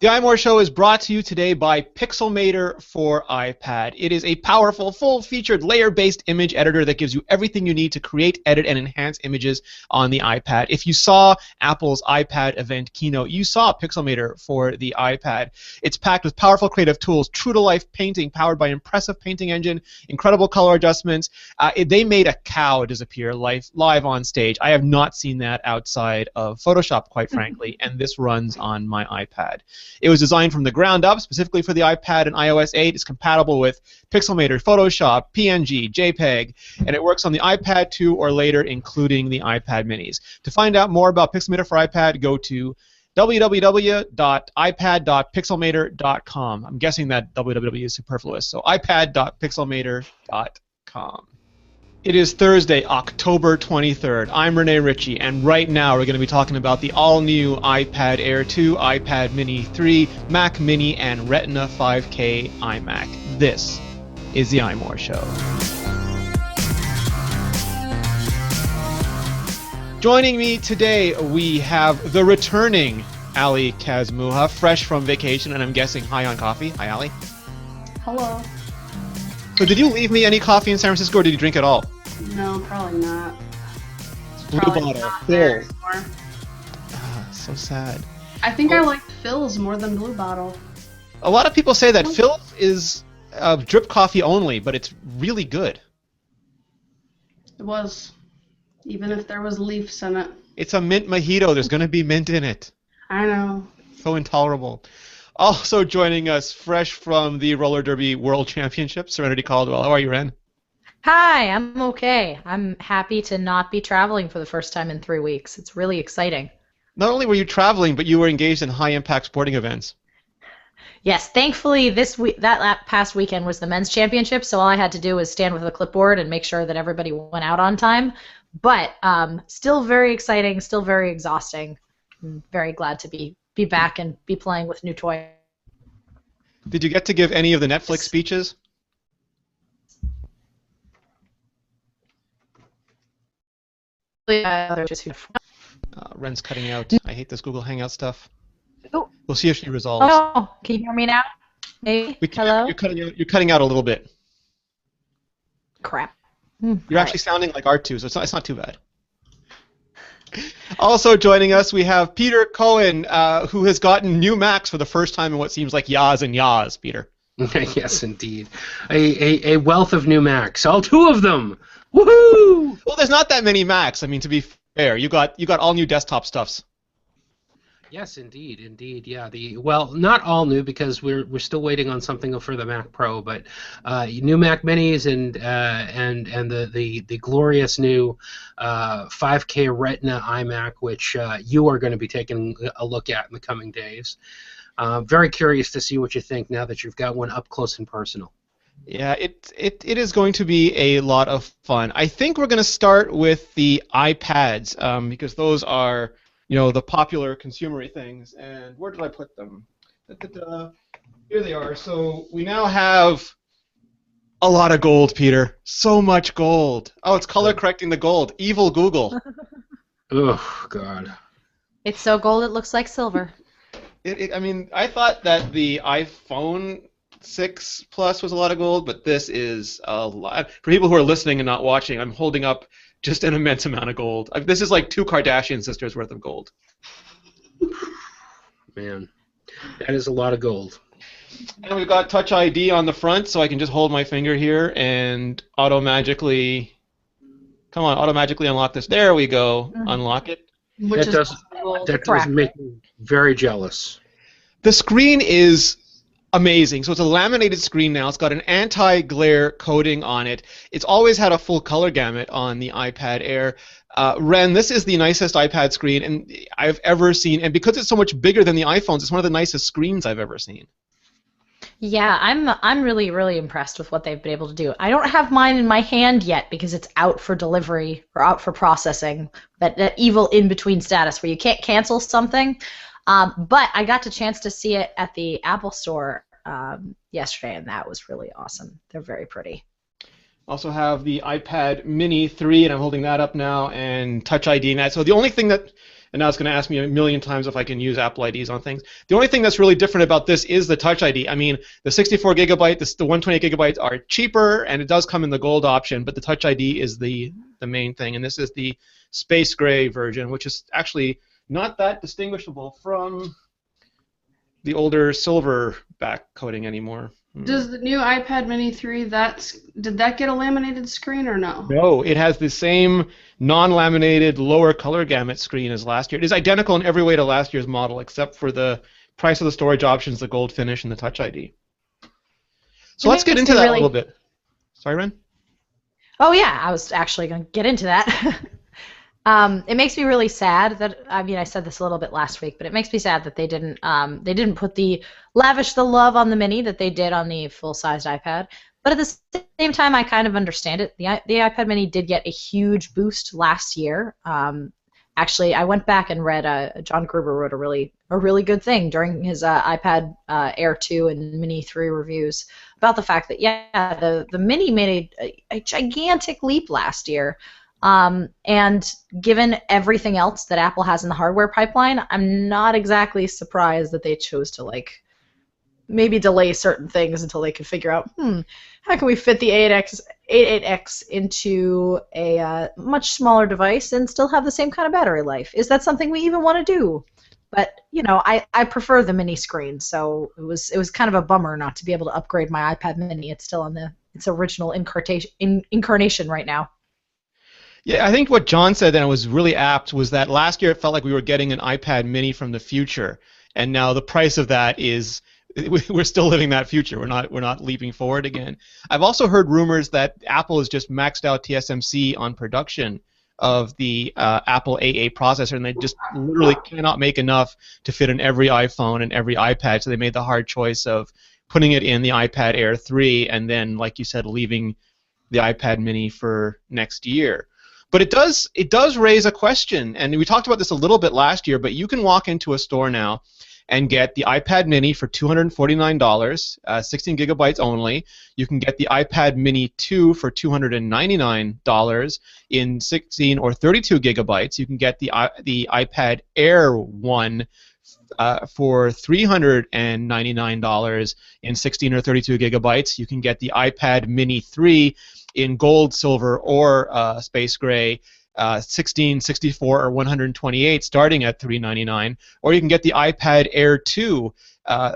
The iMore Show is brought to you today by Pixelmator for iPad. It is a powerful, full-featured, layer-based image editor that gives you everything you need to create, edit, and enhance images on the iPad. If you saw Apple's iPad event keynote, you saw Pixelmator for the iPad. It's packed with powerful creative tools, true-to-life painting powered by impressive painting engine, incredible color adjustments. They made a cow disappear live on stage. I have not seen that outside of Photoshop, quite frankly, and this runs on my iPad. It was designed from the ground up, specifically for the iPad and iOS 8. It's compatible with Pixelmator, Photoshop, PNG, JPEG, and it works on the iPad 2 or later, including the iPad minis. To find out more about Pixelmator for iPad, go to www.ipad.pixelmator.com. I'm guessing that www is superfluous, so ipad.pixelmator.com. It is Thursday, October 23rd. I'm Rene Ritchie, and right now we're going to be talking about the all-new iPad Air 2, iPad Mini 3, Mac Mini, and Retina 5K iMac. This is the iMore Show. Joining me today, we have the returning Ali Kazmuha, fresh from vacation, and I'm guessing high on coffee. Hi, Ali. Hello. So did you leave me any coffee in San Francisco, or did you drink it all? No, probably not. Blue Probably bottle, not there Phil. anymore. So sad. I think I like Phil's more than Blue Bottle. A lot of people say that Phil is drip coffee only, but it's really good. It was. Even if there was leaves in it. It's a mint mojito. There's going to be mint in it. I know. So intolerable. Also joining us, fresh from the Roller Derby World Championship, Serenity Caldwell. How are you, Ren? Hi, I'm okay. I'm happy to not be traveling for the first time in 3 weeks. It's really exciting. Not only were you traveling, but you were engaged in high-impact sporting events. Yes, thankfully that past weekend was the men's championship, so all I had to do was stand with a clipboard and make sure that everybody went out on time. But still very exciting, still very exhausting. I'm very glad to be back and be playing with new toys. Did you get to give any of the Netflix speeches? Ren's cutting out. I hate this Google Hangout stuff. Oh. We'll see if she resolves. Oh, can you hear me now? Maybe? Hello? You're cutting out a little bit. Crap. You're actually sounding like R2, so it's not too bad. Also joining us, we have Peter Cohen, who has gotten new Macs for the first time in what seems like yas and yas. Peter. Yes, indeed. A wealth of new Macs. All two of them. Woohoo! Well, there's not that many Macs. I mean, to be fair, you got all new desktop stuffs. Yes, indeed, yeah. Well, not all new because we're still waiting on something for the Mac Pro, but new Mac Minis and the glorious new 5K Retina iMac, which you are going to be taking a look at in the coming days. Very curious to see what you think now that you've got one up close and personal. Yeah, it is going to be a lot of fun. I think we're going to start with the iPads because those are, the popular consumery things. And where did I put them? Here they are. So we now have a lot of gold, Peter. So much gold. Oh, it's color correcting the gold. Evil Google. Oh, God. It's so gold it looks like silver. I mean, I thought that the iPhone 6 Plus was a lot of gold, but this is a lot. For people who are listening and not watching, I'm holding up just an immense amount of gold. This is like 2 Kardashian sisters worth of gold. Man, that is a lot of gold. And we've got Touch ID on the front, so I can just hold my finger here and auto-magically unlock this. There we go. Unlock it. That does make me very jealous. The screen is amazing. So it's a laminated screen now. It's got an anti-glare coating on it. It's always had a full color gamut on the iPad Air. Ren, this is the nicest iPad screen I've ever seen, and because it's so much bigger than the iPhones, it's one of the nicest screens I've ever seen. Yeah, I'm really, really impressed with what they've been able to do. I don't have mine in my hand yet because it's out for delivery or out for processing, that evil in-between status where you can't cancel something. But I got the chance to see it at the Apple Store yesterday, and that was really awesome. They're very pretty. Also have the iPad Mini 3, and I'm holding that up now, and Touch ID and that. So the only thing that and now it's going to ask me a million times if I can use Apple IDs on things. The only thing that's really different about this is the Touch ID. I mean, the 64 gigabyte, the 128 gigabytes are cheaper, and it does come in the gold option, but the Touch ID is the main thing, and this is the space gray version, which is actually not that distinguishable from the older silver back coating anymore. Does the new iPad Mini 3, did that get a laminated screen or no? No, it has the same non-laminated lower color gamut screen as last year. It is identical in every way to last year's model, except for the price of the storage options, the gold finish, and the Touch ID. So let's get into that a little bit. Sorry, Ren? Oh yeah, I was actually going to get into that. It makes me really sad that, I mean, I said this a little bit last week, but it makes me sad that they didn't lavish the love on the Mini that they did on the full-sized iPad. But at the same time, I kind of understand it. The iPad Mini did get a huge boost last year. Actually, I went back and read. John Gruber wrote a really good thing during his iPad Air 2 and Mini 3 reviews about the fact that the Mini made a gigantic leap last year. And given everything else that Apple has in the hardware pipeline, I'm not exactly surprised that they chose to maybe delay certain things until they can figure out, how can we fit the 88X into a much smaller device and still have the same kind of battery life? Is that something we even want to do? But I prefer the mini screen, so it was kind of a bummer not to be able to upgrade my iPad Mini. It's still on its original incarnation right now. Yeah, I think what John said, and it was really apt, was that last year it felt like we were getting an iPad Mini from the future, and now the price of that is we're still living that future. We're not leaping forward again. I've also heard rumors that Apple has just maxed out TSMC on production of the Apple A8 processor, and they just literally cannot make enough to fit in every iPhone and every iPad, so they made the hard choice of putting it in the iPad Air 3 and then, like you said, leaving the iPad Mini for next year. But it does raise a question, and we talked about this a little bit last year, but you can walk into a store now and get the iPad Mini for $249, 16 gigabytes only. You can get the iPad Mini 2 for $299 in 16 or 32 gigabytes. You can get the iPad Air 1 for $399 in 16 or 32 gigabytes. You can get the iPad Mini 3 in gold, silver, or space gray, 16, 64, or 128, starting at $399. Or you can get the iPad Air 2,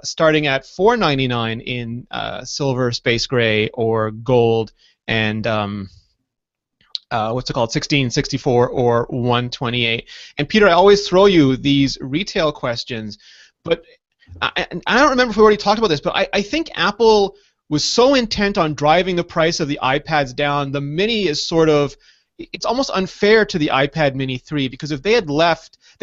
starting at $499 in silver, space gray, or gold, and 16, 64, or 128. And Peter, I always throw you these retail questions, but I don't remember if we already talked about this, but I think Apple was so intent on driving the price of the iPads down. The Mini is it's almost unfair to the iPad Mini 3, because if they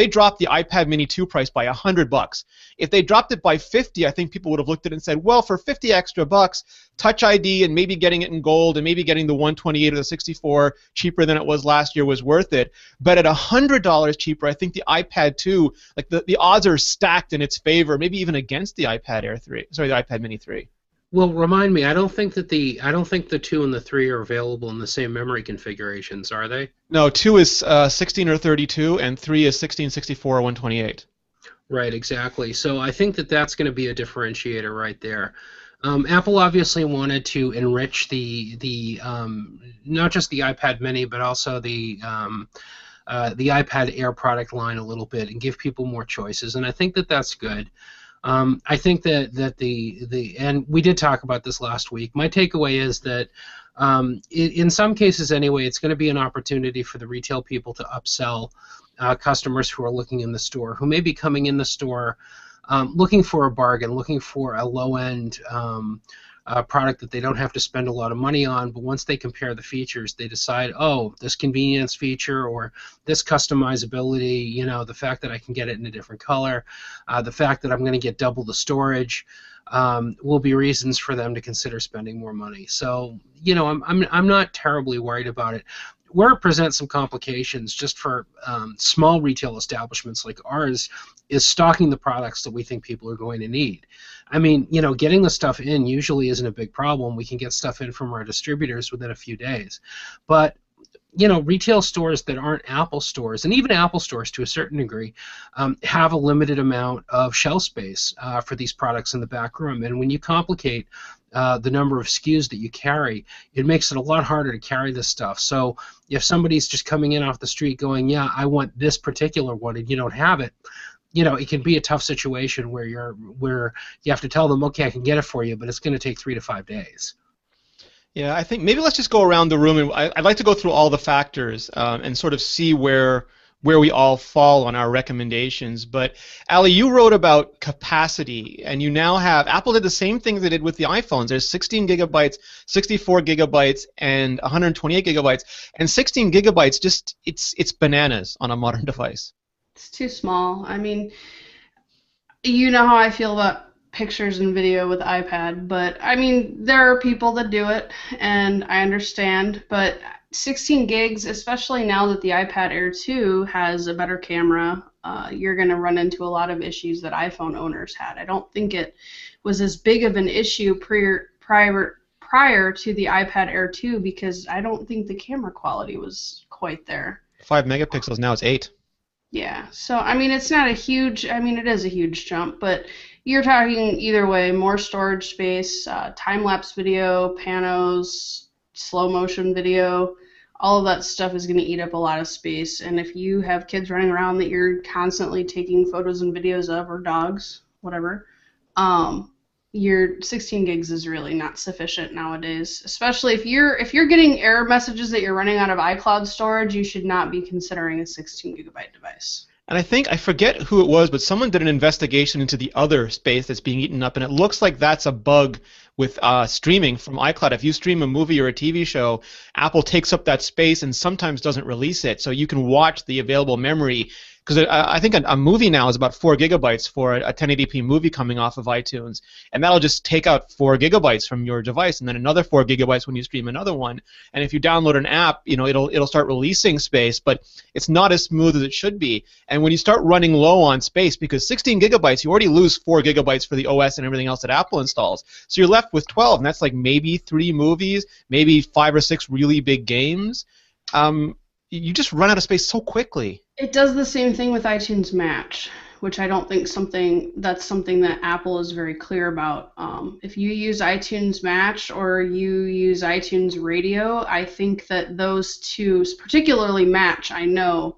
dropped the iPad Mini 2 price by $100. If they dropped it by 50, I think people would have looked at it and said, well, for 50 extra bucks, Touch ID and maybe getting it in gold and maybe getting the 128 or the 64 cheaper than it was last year was worth it. But at $100 cheaper, I think the iPad 2, the odds are stacked in its favor, maybe even against the iPad the iPad Mini 3. Well, remind me. I don't think the 2 and the 3 are available in the same memory configurations, are they? No, 2 is 16 or 32, and 3 is 16, 64, or 128. Right, exactly. So I think that's going to be a differentiator right there. Apple obviously wanted to enrich the not just the iPad Mini, but also the iPad Air product line a little bit and give people more choices, and I think that's good. I think that and we did talk about this last week. My takeaway is that in some cases anyway, it's going to be an opportunity for the retail people to upsell customers who are looking in the store, who may be coming in the store looking for a bargain, looking for a low-end product that they don't have to spend a lot of money on, but once they compare the features, they decide, oh, this convenience feature or this customizability, the fact that I can get it in a different color, the fact that I'm going to get double the storage, will be reasons for them to consider spending more money. So, I'm not terribly worried about it. Where it presents some complications just for small retail establishments like ours is stocking the products that we think people are going to need. I mean, getting the stuff in usually isn't a big problem. We can get stuff in from our distributors within a few days. But retail stores that aren't Apple stores, and even Apple stores to a certain degree, have a limited amount of shelf space for these products in the back room. And when you complicate the number of SKUs that you carry, it makes it a lot harder to carry this stuff. So if somebody's just coming in off the street going, yeah, I want this particular one, and you don't have it, it can be a tough situation where you have to tell them, okay, I can get it for you, but it's going to take 3 to 5 days. Yeah, I think maybe let's just go around the room, and I'd like to go through all the factors and sort of see where we all fall on our recommendations. But Ali, you wrote about capacity, and you now have Apple did the same thing they did with the iPhones. There's 16 gigabytes, 64 gigabytes, and 128 gigabytes, and 16 gigabytes just it's bananas on a modern device. It's too small. I mean, you know how I feel about pictures and video with iPad, but I mean, there are people that do it, and I understand, but 16 gigs, especially now that the iPad Air 2 has a better camera, you're going to run into a lot of issues that iPhone owners had. I don't think it was as big of an issue prior to the iPad Air 2 because I don't think the camera quality was quite there. 5 megapixels, now it's 8. Yeah, so I mean, it's not a huge, I mean, it is a huge jump, but you're talking either way, more storage space, time-lapse video, panos, slow motion video, all of that stuff is going to eat up a lot of space. And if you have kids running around that you're constantly taking photos and videos of, or dogs, whatever, your 16 gigs is really not sufficient nowadays. Especially if you're getting error messages that you're running out of iCloud storage, you should not be considering a 16 gigabyte device. And I forget who it was, but someone did an investigation into the other space that's being eaten up, and it looks like that's a bug with streaming from iCloud. If you stream a movie or a TV show, Apple takes up that space and sometimes doesn't release it, so you can watch the available memory. Because I think a movie now is about 4 gigabytes for a 1080p movie coming off of iTunes, and that'll just take out 4 gigabytes from your device, and then another 4 gigabytes when you stream another one. And if you download an app, it'll start releasing space, but it's not as smooth as it should be. And when you start running low on space, because 16 gigabytes, you already lose 4 gigabytes for the OS and everything else that Apple installs, so you're left with 12, and that's like maybe 3 movies, maybe 5 or 6 really big games. You just run out of space so quickly. It does the same thing with iTunes Match, which I don't think that's something that Apple is very clear about. If you use iTunes Match or you use iTunes Radio, I think that those two, particularly Match, I know,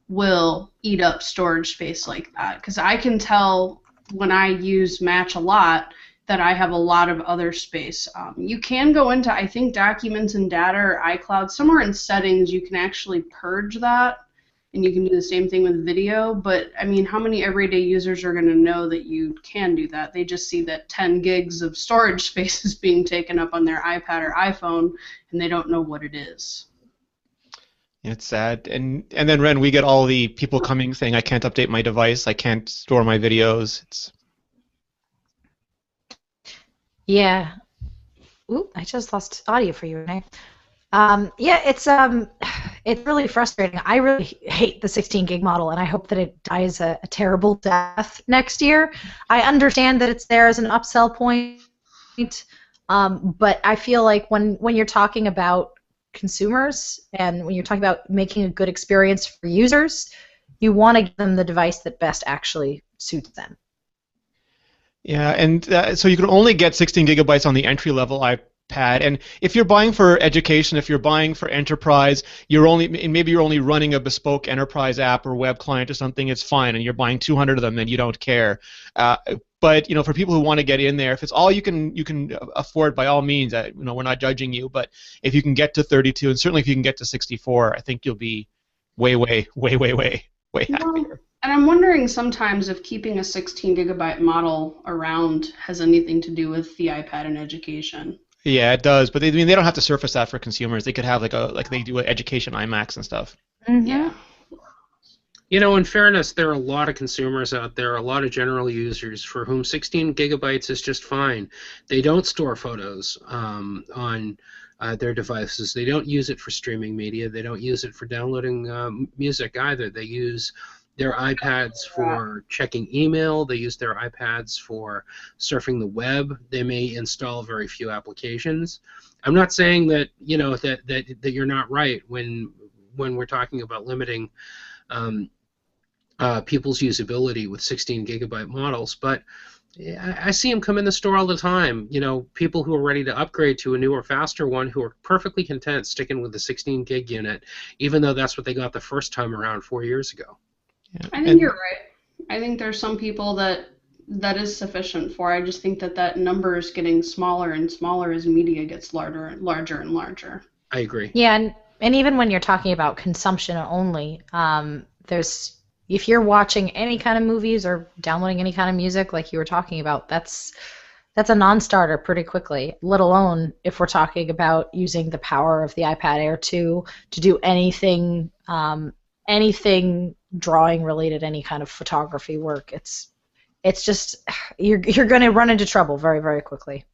will eat up storage space like that. Because I can tell when I use Match a lot that I have a lot of other space. You can go into, I think, Documents and Data or iCloud. Somewhere in Settings, you can actually purge that, and you can do the same thing with video. But, I mean, how many everyday users are going to know that you can do that? They just see that 10 gigs of storage space is being taken up on their iPad or iPhone, and they don't know what it is. It's sad. And then, Ren, we get all the people coming saying, I can't update my device, I can't store my videos. Yeah. Ooh, I just lost audio for you, Rene. Yeah, it's really frustrating. I really hate the 16 gig model, and I hope that it dies a terrible death next year. I understand that it's there as an upsell point, but I feel like when you're talking about consumers and when you're talking about making a good experience for users, you want to give them the device that best actually suits them. Yeah, and so you can only get 16 gigabytes on the entry-level iPad, and if you're buying for education, if you're buying for enterprise, maybe you're only running a bespoke enterprise app or web client or something, it's fine, and you're buying 200 of them, then you don't care. But for people who want to get in there, if it's all you can afford, by all means, we're not judging you, but if you can get to 32, and certainly if you can get to 64, I think you'll be way happier. And I'm wondering sometimes if keeping a 16 gigabyte model around has anything to do with the iPad in education. Yeah, it does, but they don't have to surface that for consumers. They could have like they do with education iMacs and stuff. Mm-hmm. Yeah. In fairness, there are a lot of consumers out there, a lot of general users for whom 16 gigabytes is just fine. They don't store photos on their devices. They don't use it for streaming media. They don't use it for downloading music either. They use their iPads for checking email. They use their iPads for surfing the web. They may install very few applications. I'm not saying that that you're not right when when we're talking about limiting people's usability with 16 gigabyte models, but I see them come in the store all the time. You know, people who are ready to upgrade to a newer, faster one who are perfectly content sticking with the 16 gig unit, even though that's what they got the first time around 4 years ago. Yeah. I think you're right. I think there's some people that is sufficient for. I just think that number is getting smaller and smaller as media gets larger and larger. I agree. Yeah, and even when you're talking about consumption only, if you're watching any kind of movies or downloading any kind of music like you were talking about, that's a non-starter pretty quickly, let alone if we're talking about using the power of the iPad Air 2 to do anything drawing related, any kind of photography work. It's just you're going to run into trouble very, very quickly.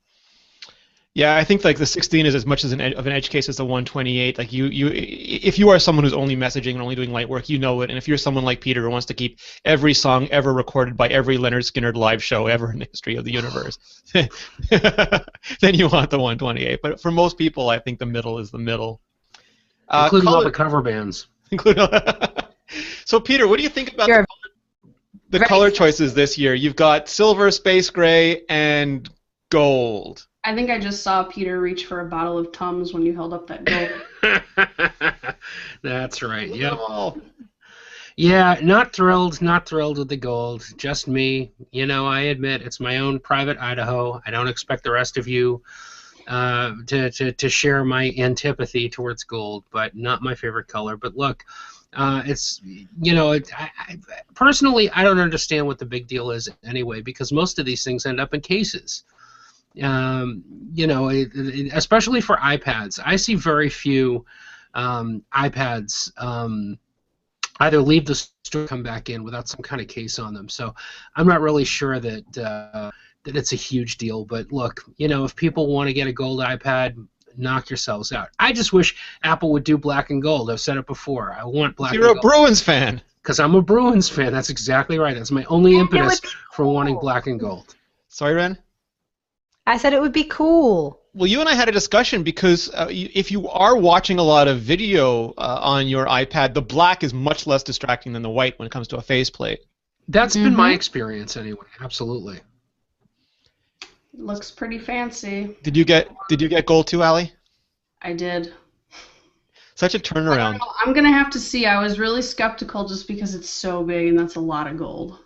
Yeah, I think like the 16 is as much of an edge case as the 128. Like if you are someone who's only messaging and only doing light work, you know it. And if you're someone like Peter who wants to keep every song ever recorded by every Leonard Skinner live show ever in the history of the universe, then you want the 128. But for most people, I think the middle is the middle. Including all the cover bands. So Peter, what do you think about the color choices this year? You've got silver, space gray, and gold. I think I just saw Peter reach for a bottle of Tums when you held up that gold. That's right. Yep. Yeah, not thrilled with the gold. Just me. You know, I admit it's my own private Idaho. I don't expect the rest of you to share my antipathy towards gold, but not my favorite color. But look, it's, you know, personally, I don't understand what the big deal is anyway, because most of these things end up in cases. You know, especially for iPads. I see very few iPads either leave the store or come back in without some kind of case on them. So I'm not really sure that it's a huge deal. But look, you know, if people want to get a gold iPad, knock yourselves out. I just wish Apple would do black and gold. I've said it before. I want black and gold. You're a Bruins fan. Because I'm a Bruins fan. That's exactly right. That's my only impetus for wanting black and gold. Sorry, Ren? I said it would be cool. Well, you and I had a discussion because if you are watching a lot of video on your iPad, the black is much less distracting than the white when it comes to a faceplate. That's been my experience anyway. Absolutely. Looks pretty fancy. Did you get gold too, Allie? I did. Such a turnaround. I'm gonna have to see. I was really skeptical just because it's so big and that's a lot of gold.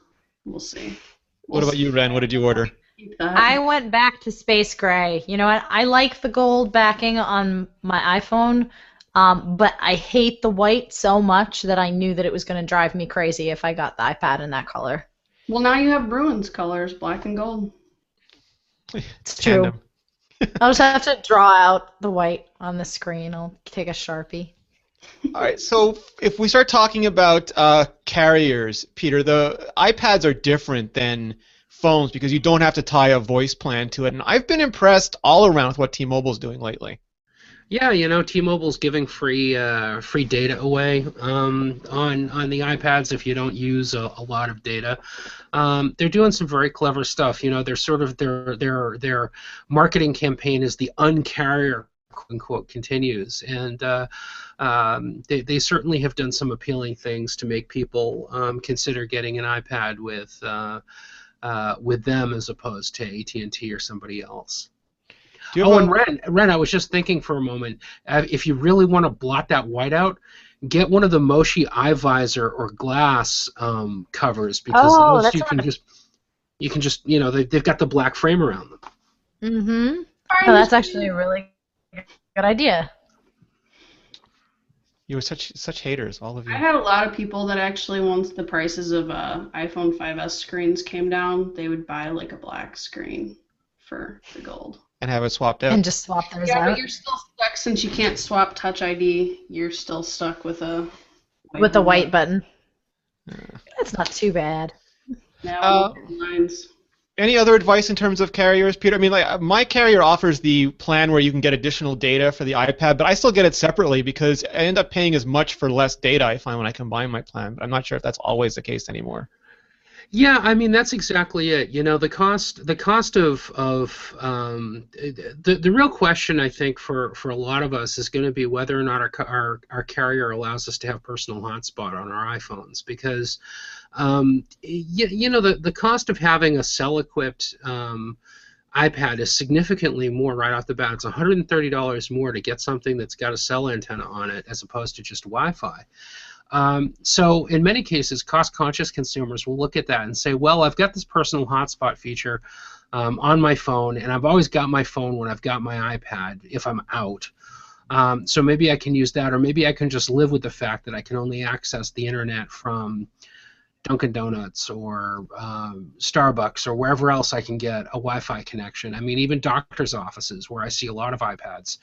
We'll see. What about you, Ren? What did you order? I went back to space gray. You know what? I like the gold backing on my iPhone, but I hate the white so much that I knew that it was going to drive me crazy if I got the iPad in that color. Well, now you have Bruins colors, black and gold. It's true. I'll just have to draw out the white on the screen. I'll take a Sharpie. All right, so if we start talking about carriers, Peter, the iPads are different than phones because you don't have to tie a voice plan to it, and I've been impressed all around with what T-Mobile's doing lately. Yeah, you know, T-Mobile's giving free data away on the iPads if you don't use a lot of data. They're doing some very clever stuff. You know, they're sort of their marketing campaign is the uncarrier, quote unquote, continues, and they certainly have done some appealing things to make people consider getting an iPad with them as opposed to AT&T or somebody else. And Ren, I was just thinking for a moment, if you really want to blot that white out, get one of the Moshi iVisor or glass covers, because those you can just you know they've got the black frame around them. Mm-hmm. Oh, that's actually a really good idea. You were such haters, all of you. I had a lot of people that actually, once the prices of iPhone 5S screens came down, they would buy like a black screen for the gold. And have it swapped out. And just swap those out. Yeah, but you're still stuck since you can't swap Touch ID. You're still stuck with a white button. That's not too bad. Now lines. Any other advice in terms of carriers, Peter? I mean, like my carrier offers the plan where you can get additional data for the iPad, but I still get it separately because I end up paying as much for less data, I find, when I combine my plan. But I'm not sure if that's always the case anymore. Yeah, I mean that's exactly it. You know, the cost of the real question I think for a lot of us is going to be whether or not our carrier allows us to have personal hotspot on our iPhones, because you know the cost of having a cell-equipped iPad is significantly more right off the bat. It's $130 more to get something that's got a cell antenna on it as opposed to just Wi-Fi. So in many cases, cost-conscious consumers will look at that and say, well, I've got this personal hotspot feature on my phone, and I've always got my phone when I've got my iPad if I'm out. So maybe I can use that, or maybe I can just live with the fact that I can only access the internet from Dunkin' Donuts or Starbucks or wherever else I can get a Wi-Fi connection. I mean, even doctors' offices, where I see a lot of iPads,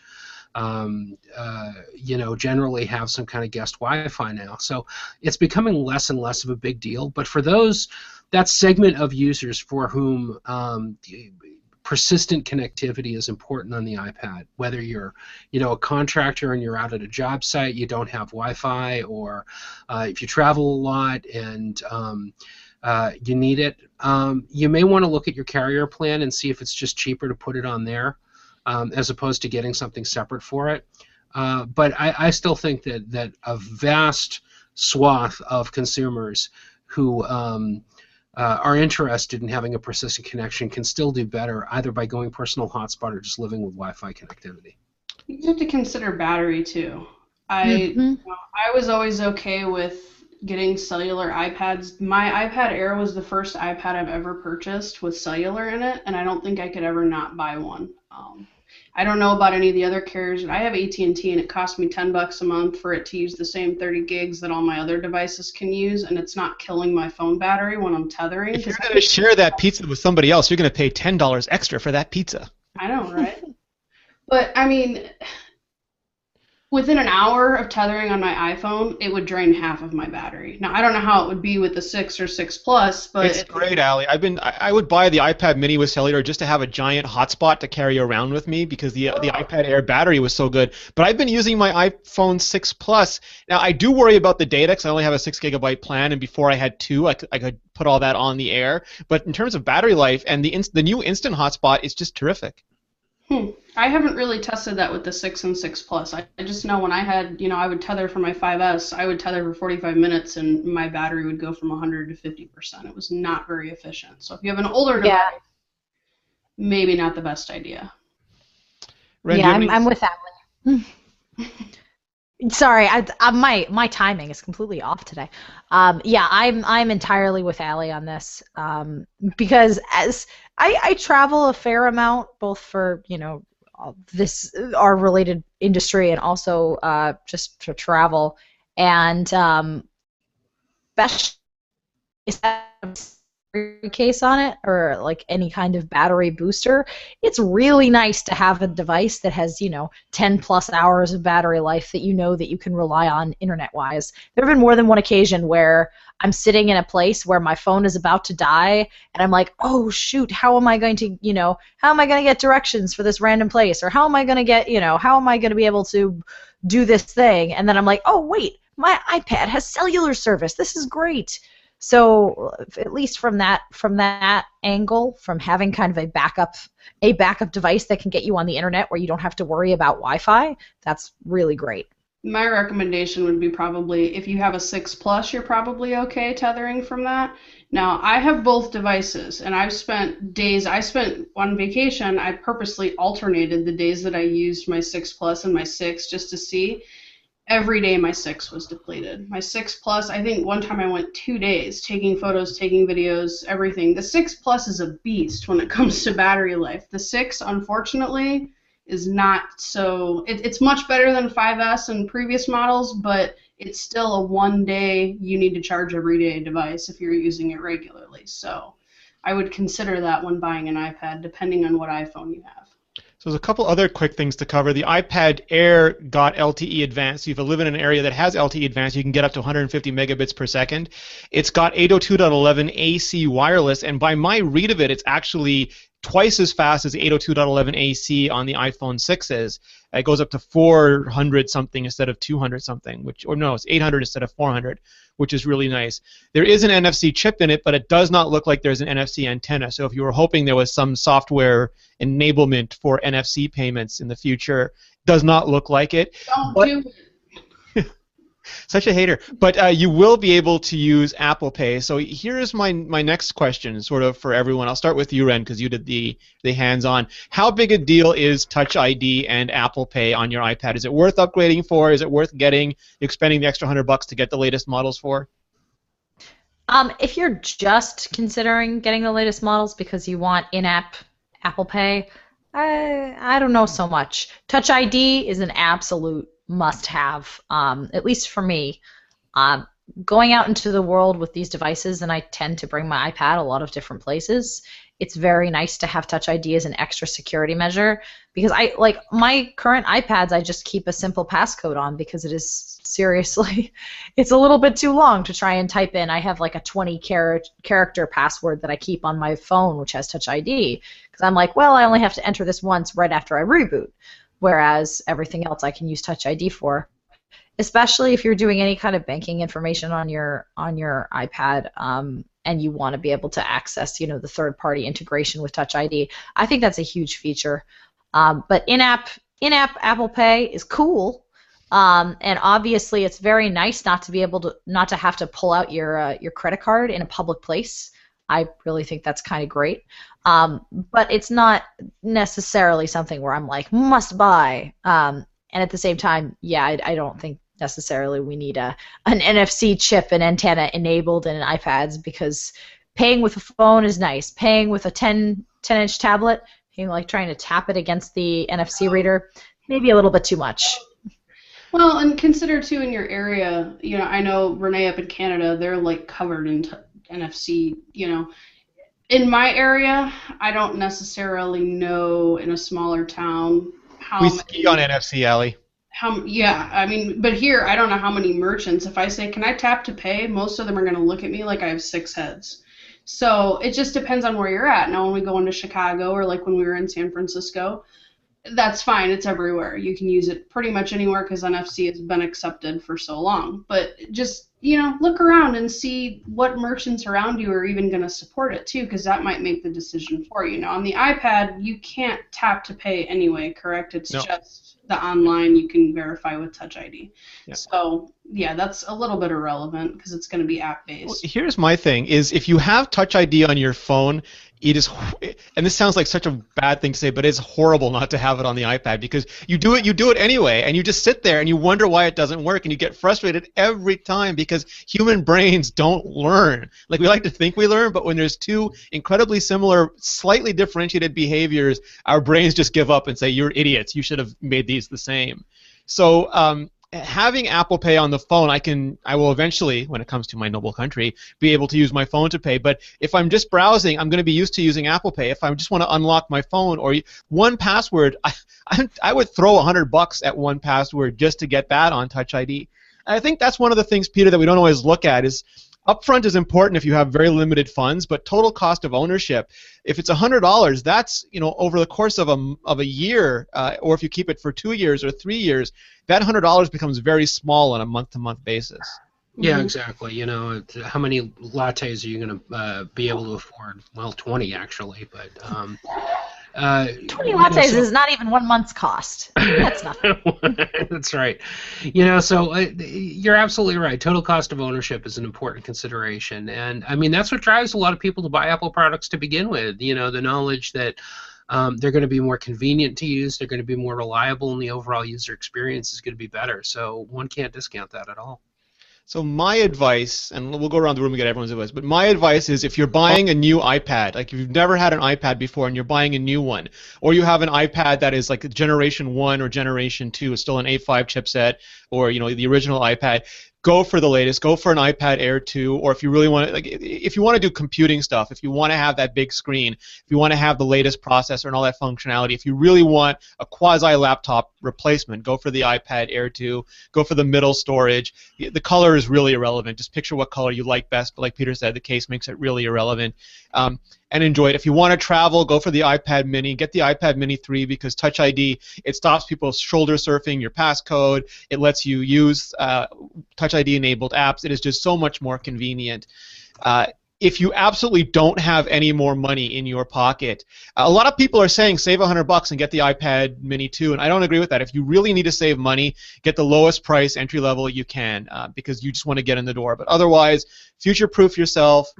you know, generally have some kind of guest Wi-Fi now. So it's becoming less and less of a big deal. But for that segment of users for whom persistent connectivity is important on the iPad, whether you're, you know, a contractor and you're out at a job site, you don't have Wi-Fi, or if you travel a lot and you need it, you may want to look at your carrier plan and see if it's just cheaper to put it on there. As opposed to getting something separate for it. But I still think that a vast swath of consumers who are interested in having a persistent connection can still do better either by going personal hotspot or just living with Wi-Fi connectivity. You have to consider battery too. Mhm. I was always okay with getting cellular iPads. My iPad Air was the first iPad I've ever purchased with cellular in it, and I don't think I could ever not buy one. I don't know about any of the other carriers, but I have AT&T, and it cost me $10 a month for it to use the same 30 gigs that all my other devices can use, and it's not killing my phone battery when I'm tethering. If you're going to share that pizza with somebody else, you're going to pay $10 extra for that pizza. I know, right? But, I mean, within an hour of tethering on my iPhone, it would drain half of my battery. Now, I don't know how it would be with the 6 or 6 Plus, but it's great, Allie. I would buy the iPad Mini with cellular just to have a giant hotspot to carry around with me because the iPad Air battery was so good. But I've been using my iPhone 6 Plus. Now, I do worry about the data because I only have a 6 gigabyte plan, and before I had 2, I could put all that on the air. But in terms of battery life and the new instant hotspot, it's just terrific. I haven't really tested that with the 6 and 6 Plus. I just know when I had, I would tether for my 5S, I would tether for 45 minutes and my battery would go from 100 to 50%. It was not very efficient. So if you have an older device, maybe not the best idea. Ren, yeah, I'm with that one. Sorry, my timing is completely off today. Yeah, I'm entirely with Allie on this because as I travel a fair amount, both for our related industry and also just for travel, and best is that case on it or like any kind of battery booster. It's really nice to have a device that has 10 plus hours of battery life that that you can rely on internet wise. There have been more than one occasion where I'm sitting in a place where my phone is about to die and I'm like, oh shoot, how am I going to get directions for this random place, or how am I going to be able to do this thing, and then I'm like, oh wait, my iPad has cellular service, this is great. So at least from that angle, from having kind of a backup device that can get you on the internet where you don't have to worry about Wi-Fi, that's really great. My recommendation would be probably if you have a 6 Plus, you're probably okay tethering from that. Now, I have both devices, and I spent on vacation, I purposely alternated the days that I used my 6 Plus and my 6 just to see. Every day my 6 was depleted. My 6 Plus, I think one time I went 2 days taking photos, taking videos, everything. The 6 Plus is a beast when it comes to battery life. The 6, unfortunately, is not so... It's much better than 5S and previous models, but it's still a one-day, you need to charge every day device if you're using it regularly. So I would consider that when buying an iPad, depending on what iPhone you have. So there's a couple other quick things to cover. The iPad Air got LTE Advanced. So if you live in an area that has LTE Advanced, you can get up to 150 megabits per second. It's got 802.11 AC wireless, and by my read of it, it's actually twice as fast as 802.11 AC on the iPhone 6s. It goes up to 400 something instead of 200 something, it's 800 instead of 400, which is really nice. There is an NFC chip in it, but it does not look like there's an NFC antenna. So if you were hoping there was some software enablement for NFC payments in the future, does not look like it. Don't do it. Such a hater. But you will be able to use Apple Pay. So here's my next question, sort of for everyone. I'll start with you, Ren, because you did the hands-on. How big a deal is Touch ID and Apple Pay on your iPad? Is it worth upgrading for? Is it worth spending the extra $100 to get the latest models for? If you're just considering getting the latest models because you want in-app Apple Pay, I don't know so much. Touch ID is an absolute must-have, at least for me. Going out into the world with these devices, and I tend to bring my iPad a lot of different places, it's very nice to have Touch ID as an extra security measure, because like my current iPads, I just keep a simple passcode on because it is seriously, it's a little bit too long to try and type in. I have like a 20-character password that I keep on my phone, which has Touch ID, because I'm like, well, I only have to enter this once right after I reboot. Whereas everything else I can use Touch ID for, especially if you're doing any kind of banking information on your iPad, and you want to be able to access, the third-party integration with Touch ID. I think that's a huge feature. But in-app Apple Pay is cool, and obviously it's very nice not to have to pull out your credit card in a public place. I really think that's kind of great. But it's not necessarily something where I'm like, must buy. And at the same time, yeah, I don't think necessarily we need an NFC chip and antenna enabled in iPads, because paying with a phone is nice. Paying with a 10-inch tablet, like trying to tap it against the NFC reader, maybe a little bit too much. Well, and consider too in your area, I know Rene up in Canada, they're like covered in NFC, In my area, I don't necessarily know in a smaller town how we ski on NFC, Allie. But here I don't know how many merchants. If I say, "Can I tap to pay?" most of them are going to look at me like I have 6 heads. So it just depends on where you're at. Now, when we go into Chicago or like when we were in San Francisco, that's fine. It's everywhere. You can use it pretty much anywhere because NFC has been accepted for so long. But just, look around and see what merchants around you are even going to support it too, because that might make the decision for you. Now, on the iPad, you can't tap to pay anyway, correct? It's just the online you can verify with Touch ID. Yeah. So, yeah, that's a little bit irrelevant because it's going to be app-based. Well, here's my thing, is if you have Touch ID on your phone, it is, and this sounds like such a bad thing to say, but it's horrible not to have it on the iPad, because you do it anyway, and you just sit there and you wonder why it doesn't work, and you get frustrated every time because human brains don't learn. Like, we like to think we learn, but when there's two incredibly similar, slightly differentiated behaviors, our brains just give up and say, "You're idiots. You should have made these the same." So having Apple Pay on the phone, I will eventually, when it comes to my noble country, be able to use my phone to pay. But if I'm just browsing, I'm going to be used to using Apple Pay. If I just want to unlock my phone or 1Password, I would throw $100 at 1Password just to get that on Touch ID. And I think that's one of the things, Peter, that we don't always look at is upfront is important if you have very limited funds, but total cost of ownership, if it's $100, that's over the course of a year, or if you keep it for 2 years or 3 years, that $100 becomes very small on a month-to-month basis. Yeah, exactly. How many lattes are you going to be able to afford? Well, 20 actually, but 20 lattes is not even 1 month's cost. That's nothing. That's right. So you're absolutely right. Total cost of ownership is an important consideration, and I mean that's what drives a lot of people to buy Apple products to begin with. The knowledge that they're going to be more convenient to use, they're going to be more reliable, and the overall user experience is going to be better. So one can't discount that at all. So my advice, and we'll go around the room and get everyone's advice, but my advice is if you're buying a new iPad, like if you've never had an iPad before and you're buying a new one, or you have an iPad that is like Generation 1 or Generation 2, it's still an A5 chipset, or the original iPad, go for the latest. Go for an iPad Air 2, or if you really want to, if you want to do computing stuff, if you want to have that big screen, if you want to have the latest processor and all that functionality, if you really want a quasi-laptop replacement, go for the iPad Air 2. Go for the middle storage. The color is really irrelevant. Just picture what color you like best. But like Peter said, the case makes it really irrelevant. And enjoy it. If you want to travel, go for the iPad Mini. Get the iPad Mini 3 because Touch ID, it stops people shoulder surfing your passcode. It lets you use Touch ID enabled apps. It is just so much more convenient. If you absolutely don't have any more money in your pocket, a lot of people are saying save $100 and get the iPad Mini 2, and I don't agree with that. If you really need to save money, get the lowest price entry level you can, because you just want to get in the door. But otherwise, future-proof yourself.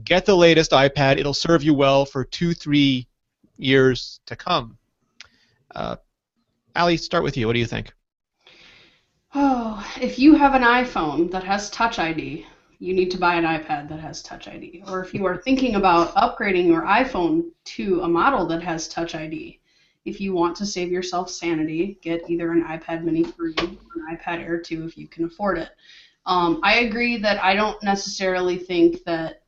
Get the latest iPad. It'll serve you well for 2-3 years to come. Ali, start with you. What do you think? Oh, if you have an iPhone that has Touch ID, you need to buy an iPad that has Touch ID. Or if you are thinking about upgrading your iPhone to a model that has Touch ID, if you want to save yourself sanity, get either an iPad Mini 3 or an iPad Air 2 if you can afford it. I agree that I don't necessarily think that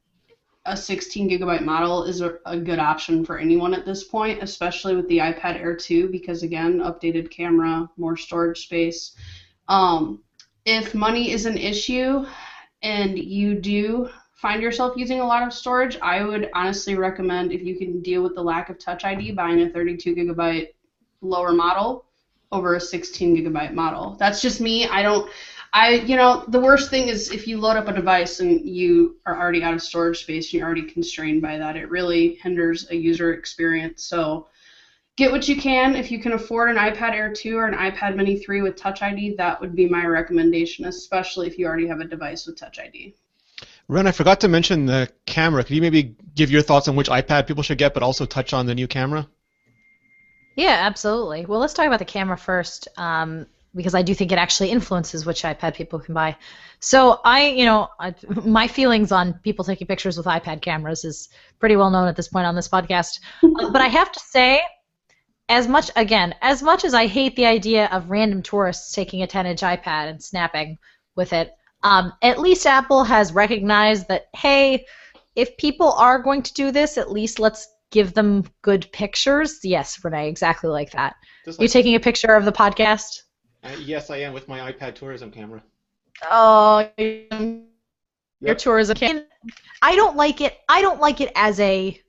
a 16 gigabyte model is a good option for anyone at this point, especially with the iPad Air 2, because again, updated camera, more storage space. If money is an issue and you do find yourself using a lot of storage, I would honestly recommend, if you can deal with the lack of Touch ID, buying a 32 gigabyte lower model over a 16 gigabyte model. That's just me. The worst thing is if you load up a device and you are already out of storage space and you're already constrained by that, it really hinders a user experience. So get what you can. If you can afford an iPad Air 2 or an iPad Mini 3 with Touch ID, that would be my recommendation, especially if you already have a device with Touch ID. Ren, I forgot to mention the camera. Could you maybe give your thoughts on which iPad people should get, but also touch on the new camera? Yeah, absolutely. Well, let's talk about the camera first, because I do think it actually influences which iPad people can buy. So my feelings on people taking pictures with iPad cameras is pretty well known at this point on this podcast. But I have to say, as much as I hate the idea of random tourists taking a 10-inch iPad and snapping with it, at least Apple has recognized that, hey, if people are going to do this, at least let's give them good pictures. Yes, Rene, exactly like that. You taking a picture of the podcast? Yes, I am, with my iPad tourism camera. Oh, your tourism camera. I don't like it. I don't like it as a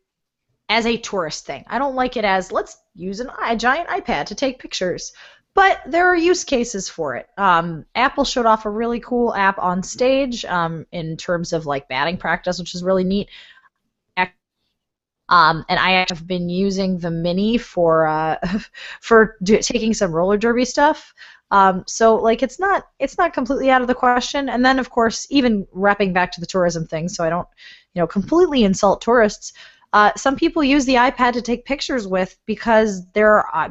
tourist thing. I don't like it as let's use a giant iPad to take pictures. But there are use cases for it. Apple showed off a really cool app on stage in terms of like batting practice, which is really neat. And I have been using the Mini for taking some roller derby stuff. So like it's not completely out of the question. And then of course, even wrapping back to the tourism thing, so I don't completely insult tourists. Some people use the iPad to take pictures with because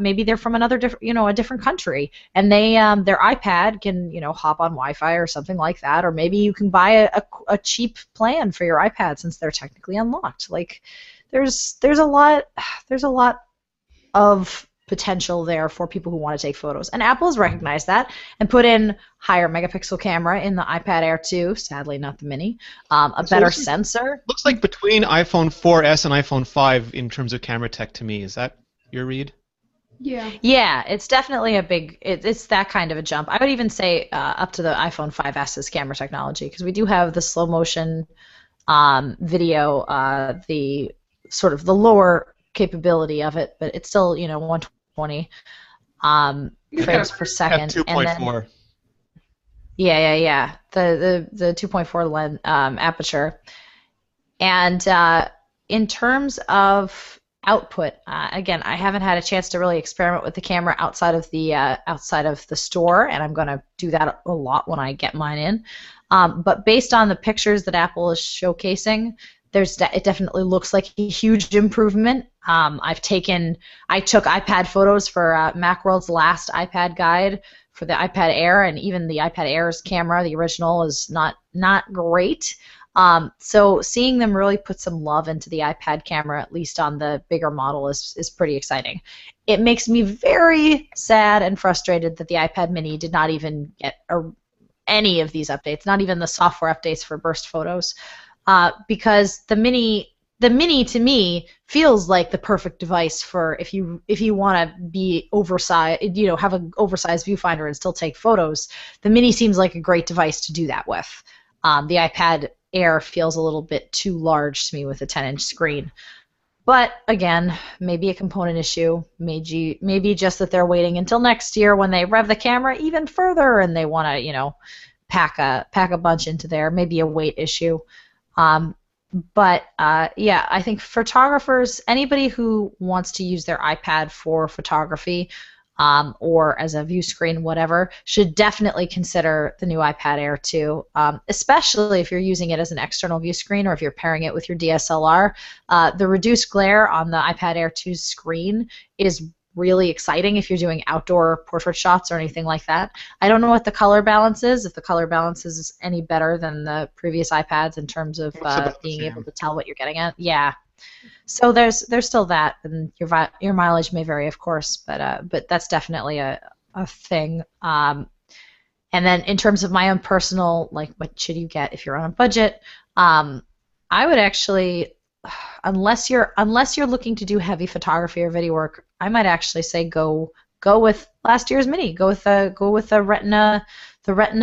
maybe they're from a different country, and they their iPad can hop on Wi-Fi or something like that, or maybe you can buy a cheap plan for your iPad since they're technically unlocked. Like there's a lot of potential there for people who want to take photos, and Apple has recognized that and put in higher megapixel camera in the iPad Air 2, sadly not the Mini, a better sensor. Looks like between iPhone 4S and iPhone 5 in terms of camera tech to me. Is that your read? Yeah. Yeah, it's definitely it's that kind of a jump. I would even say up to the iPhone 5S's camera technology, because we do have the slow motion video, the sort of the lower capability of it, but it's still 120 frames per second. 2.4. Yeah. The 2.4 lens aperture, and in terms of output, again, I haven't had a chance to really experiment with the camera outside of the store, and I'm going to do that a lot when I get mine in. But based on the pictures that Apple is showcasing, it definitely looks like a huge improvement. I took iPad photos for Macworld's last iPad guide for the iPad Air, and even the iPad Air's camera, the original, is not great. So seeing them really put some love into the iPad camera, at least on the bigger model, is pretty exciting. It makes me very sad and frustrated that the iPad Mini did not even get any of these updates, not even the software updates for burst photos. Because the Mini to me feels like the perfect device for if you want to be oversized, have an oversized viewfinder and still take photos. The Mini seems like a great device to do that with. The iPad Air feels a little bit too large to me with a 10-inch screen. But again, maybe a component issue, maybe just that they're waiting until next year when they rev the camera even further and they want to, pack a bunch into there, maybe a weight issue. But yeah, I think photographers, anybody who wants to use their iPad for photography or as a view screen, whatever, should definitely consider the new iPad Air 2, especially if you're using it as an external view screen or if you're pairing it with your DSLR. The reduced glare on the iPad Air 2's screen is really exciting if you're doing outdoor portrait shots or anything like that. I don't know what the color balance is, if the color balance is any better than the previous iPads in terms of being able to tell what you're getting at. Yeah. So there's still that, and your mileage may vary, of course, but that's definitely a thing. And then in terms of my own personal, like, what should you get if you're on a budget? I would actually, unless you're looking to do heavy photography or video work, I might actually say go with last year's Mini. Go with the Retina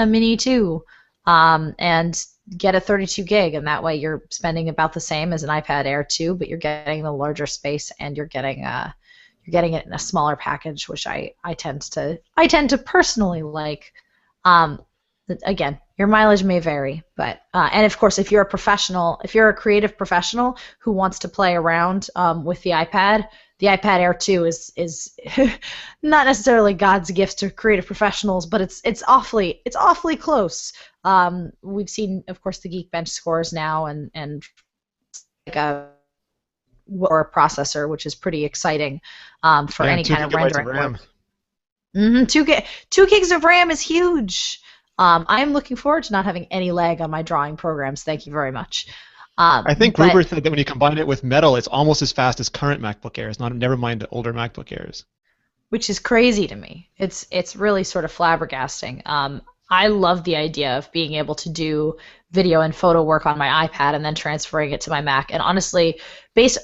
Mini 2, and get a 32 gig, and that way you're spending about the same as an iPad Air 2, but you're getting the larger space and you're getting it in a smaller package, which I tend to personally like. Again, your mileage may vary, but and of course, if you're a creative professional who wants to play around with the iPad Air 2 is not necessarily God's gift to creative professionals, but it's awfully close. We've seen, of course, the Geekbench scores now, and like a processor, which is pretty exciting for any kind of rendering work. 2 gigs of RAM is huge. I am looking forward to not having any lag on my drawing programs. Thank you very much. I think Gruber said that when you combine it with Metal, it's almost as fast as current MacBook Airs. Never mind the older MacBook Airs. Which is crazy to me. It's really sort of flabbergasting. I love the idea of being able to do video and photo work on my iPad and then transferring it to my Mac. And honestly,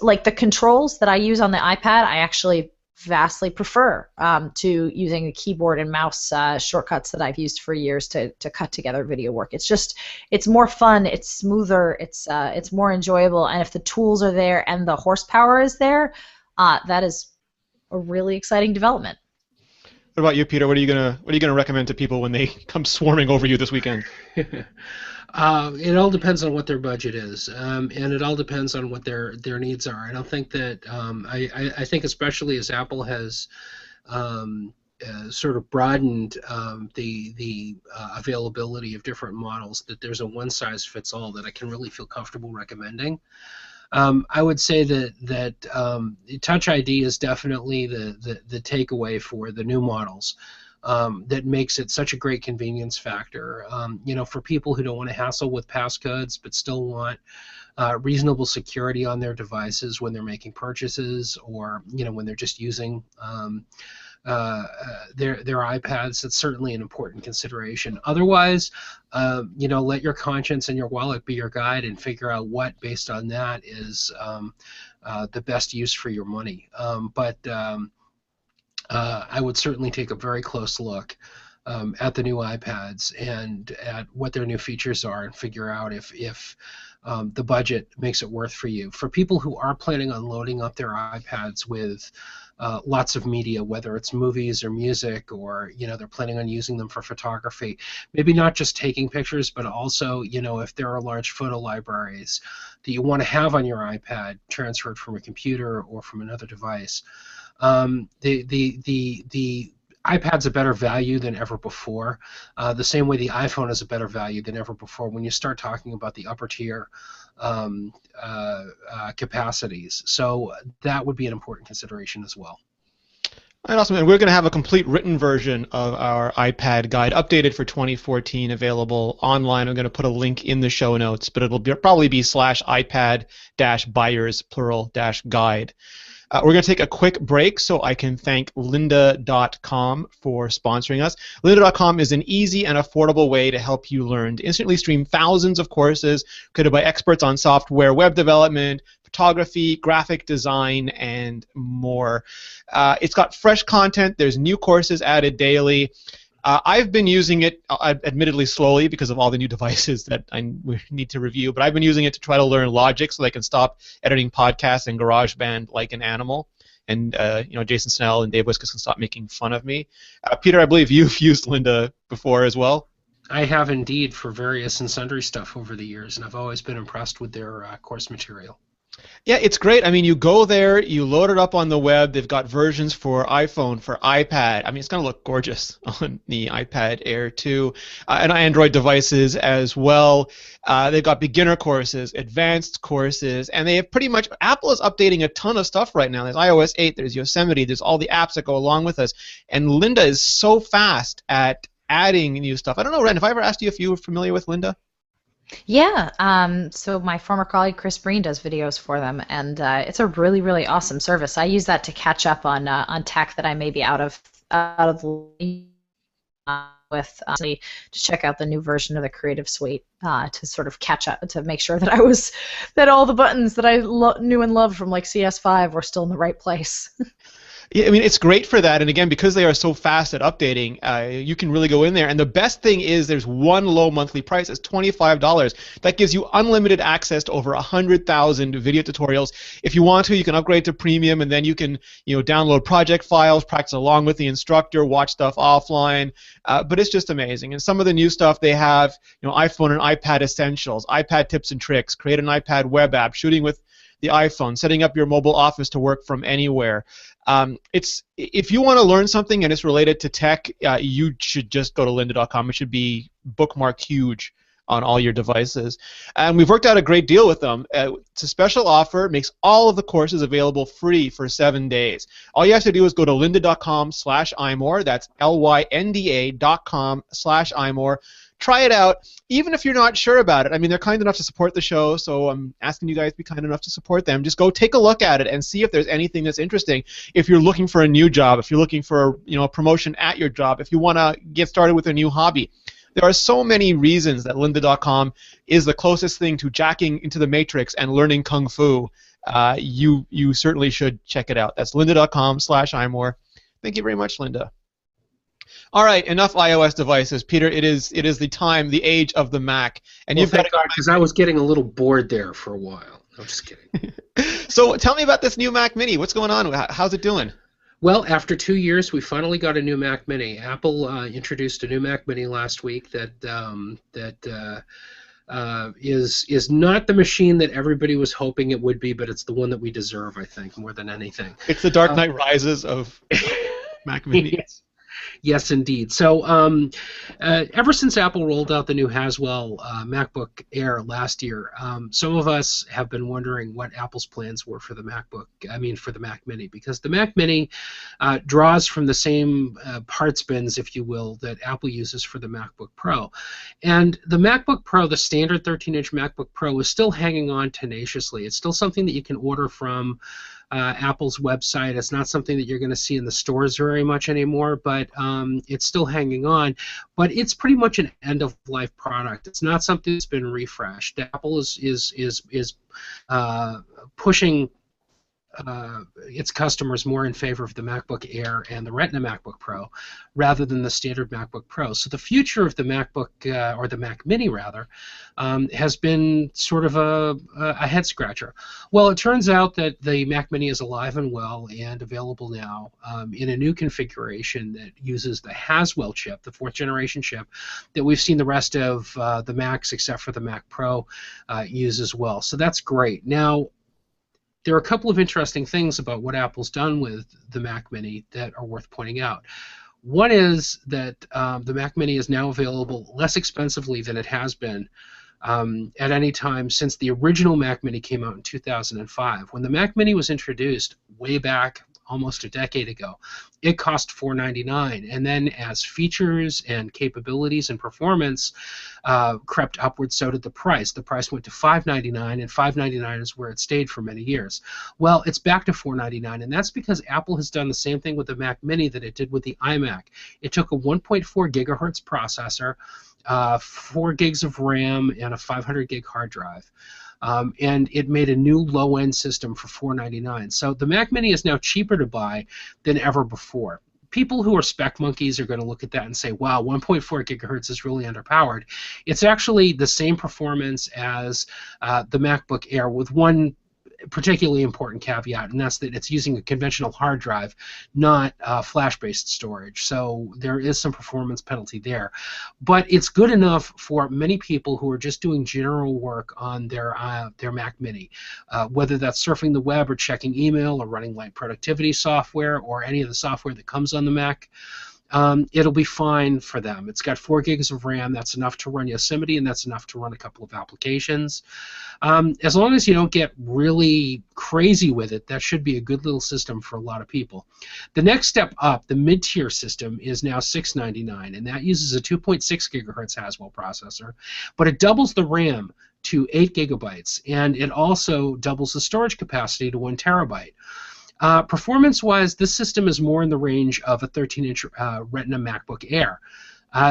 like the controls that I use on the iPad, I actually vastly prefer to using the keyboard and mouse shortcuts that I've used for years to cut together video work. It's more fun, it's smoother, it's more enjoyable, and if the tools are there and the horsepower is there, that is a really exciting development. What about you, Peter? What are you gonna recommend to people when they come swarming over you this weekend? It all depends on what their budget is, and it all depends on what their needs are. I don't think that I think especially as Apple has sort of broadened the availability of different models, that there's a one-size-fits-all that I can really feel comfortable recommending. I would say that Touch ID is definitely the takeaway for the new models. That makes it such a great convenience factor. For people who don't want to hassle with passcodes but still want reasonable security on their devices when they're making purchases, or when they're just using their iPads, it's certainly an important consideration. Otherwise, let your conscience and your wallet be your guide and figure out what, based on that, is the best use for your money. I would certainly take a very close look at the new iPads and at what their new features are, and figure out if the budget makes it worth for you. For people who are planning on loading up their iPads with lots of media, whether it's movies or music, or they're planning on using them for photography, maybe not just taking pictures, but also if there are large photo libraries that you want to have on your iPad transferred from a computer or from another device. The iPad's a better value than ever before, the same way the iPhone is a better value than ever before when you start talking about the upper tier capacities. So that would be an important consideration as well. And also, we're going to have a complete written version of our iPad guide, updated for 2014, available online. I'm going to put a link in the show notes, but it'll probably be /iPad-buyers, plural-guide. We're going to take a quick break so I can thank lynda.com for sponsoring us. Lynda.com is an easy and affordable way to help you learn to instantly stream thousands of courses created by experts on software, web development, photography, graphic design, and more. It's got fresh content. There's new courses added daily. I've been using it, admittedly slowly, because of all the new devices that we need to review, but I've been using it to try to learn Logic so that I can stop editing podcasts and GarageBand like an animal, and Jason Snell and Dave Wiskus can stop making fun of me. Peter, I believe you've used Lynda before as well. I have indeed for various and sundry stuff over the years, and I've always been impressed with their course material. Yeah, it's great. I mean, you go there, you load it up on the web. They've got versions for iPhone, for iPad. I mean, it's going to look gorgeous on the iPad Air too, and Android devices as well. They've got beginner courses, advanced courses, and they have pretty much, Apple is updating a ton of stuff right now. There's iOS 8, there's Yosemite, there's all the apps that go along with us. And Linda is so fast at adding new stuff. I don't know, Ren, have I ever asked you if you were familiar with Linda? Yeah, so my former colleague Chris Breen does videos for them, and it's a really, really awesome service. I use that to catch up on tech that I may be out of the with to check out the new version of the Creative Suite to sort of catch up to make sure that that all the buttons that I knew and loved from like CS5 were still in the right place. Yeah, I mean, it's great for that, and again, because they are so fast at updating, you can really go in there. And the best thing is there's one low monthly price. It's $25. That gives you unlimited access to over 100,000 video tutorials. If you want to, you can upgrade to premium, and then you can, download project files, practice along with the instructor, watch stuff offline. But it's just amazing. And some of the new stuff they have, iPhone and iPad essentials, iPad tips and tricks, create an iPad web app, shooting with the iPhone, setting up your mobile office to work from anywhere. If you want to learn something and it's related to tech, you should just go to lynda.com. It should be bookmarked huge on all your devices. And we've worked out a great deal with them. It's a special offer. It makes all of the courses available free for 7 days. All you have to do is go to lynda.com/iMore. That's lynda.com/iMore. Try it out, even if you're not sure about it. I mean, they're kind enough to support the show, so I'm asking you guys to be kind enough to support them. Just go take a look at it and see if there's anything that's interesting. If you're looking for a new job, if you're looking for a promotion at your job, if you want to get started with a new hobby. There are so many reasons that lynda.com is the closest thing to jacking into the matrix and learning kung fu. You certainly should check it out. That's lynda.com/iMore. Thank you very much, Linda. All right, enough iOS devices, Peter. It is the time, the age of the Mac, and well, you've got because I was getting a little bored there for a while. I'm just kidding. So tell me about this new Mac Mini. What's going on? How's it doing? Well, after 2 years, we finally got a new Mac Mini. Apple introduced a new Mac Mini last week that is not the machine that everybody was hoping it would be, but it's the one that we deserve, I think, more than anything. It's the Dark Knight Rises of Mac Mini. Yes, indeed. So ever since Apple rolled out the new Haswell MacBook Air last year, some of us have been wondering what Apple's plans were for the for the Mac Mini, because the Mac Mini draws from the same parts bins, if you will, that Apple uses for the MacBook Pro. And the MacBook Pro, the standard 13-inch MacBook Pro, is still hanging on tenaciously. It's still something that you can order from Apple's website. It's not something that you're going to see in the stores very much anymore, but it's still hanging on. But it's pretty much an end-of-life product. It's not something that's been refreshed. Apple is pushing its customers more in favor of the MacBook Air and the Retina MacBook Pro rather than the standard MacBook Pro. So the future of the MacBook, or the Mac Mini rather, has been sort of a head-scratcher. Well, it turns out that the Mac Mini is alive and well and available now in a new configuration that uses the Haswell chip, the 4th generation chip, that we've seen the rest of the Macs except for the Mac Pro use as well. So that's great. Now, there are a couple of interesting things about what Apple's done with the Mac Mini that are worth pointing out. One is that the Mac Mini is now available less expensively than it has been at any time since the original Mac Mini came out in 2005. When the Mac Mini was introduced way back almost a decade ago, it cost $499, and then as features and capabilities and performance crept upwards, so did the price. The price went to $599, and $599 is where it stayed for many years. Well, it's back to $499, and that's because Apple has done the same thing with the Mac Mini that it did with the iMac. It took a 1.4 gigahertz processor, 4 gigs of RAM, and a 500 gig hard drive. And it made a new low-end system for $499. So the Mac Mini is now cheaper to buy than ever before. People who are spec monkeys are going to look at that and say, wow, 1.4 gigahertz is really underpowered. It's actually the same performance as the MacBook Air with one particularly important caveat, and that's that it's using a conventional hard drive, not flash-based storage. So there is some performance penalty there, but it's good enough for many people who are just doing general work on their Mac Mini, whether that's surfing the web or checking email or running light productivity software or any of the software that comes on the Mac. It'll be fine for them. It's got 4 gigs of RAM. That's enough to run Yosemite, and that's enough to run a couple of applications. As long as you don't get really crazy with it, that should be a good little system for a lot of people. The next step up, the mid-tier system, is now $699, and that uses a 2.6 gigahertz Haswell processor, but it doubles the RAM to 8 gigabytes, and it also doubles the storage capacity to 1 terabyte. Performance-wise, this system is more in the range of a 13-inch Retina MacBook Air,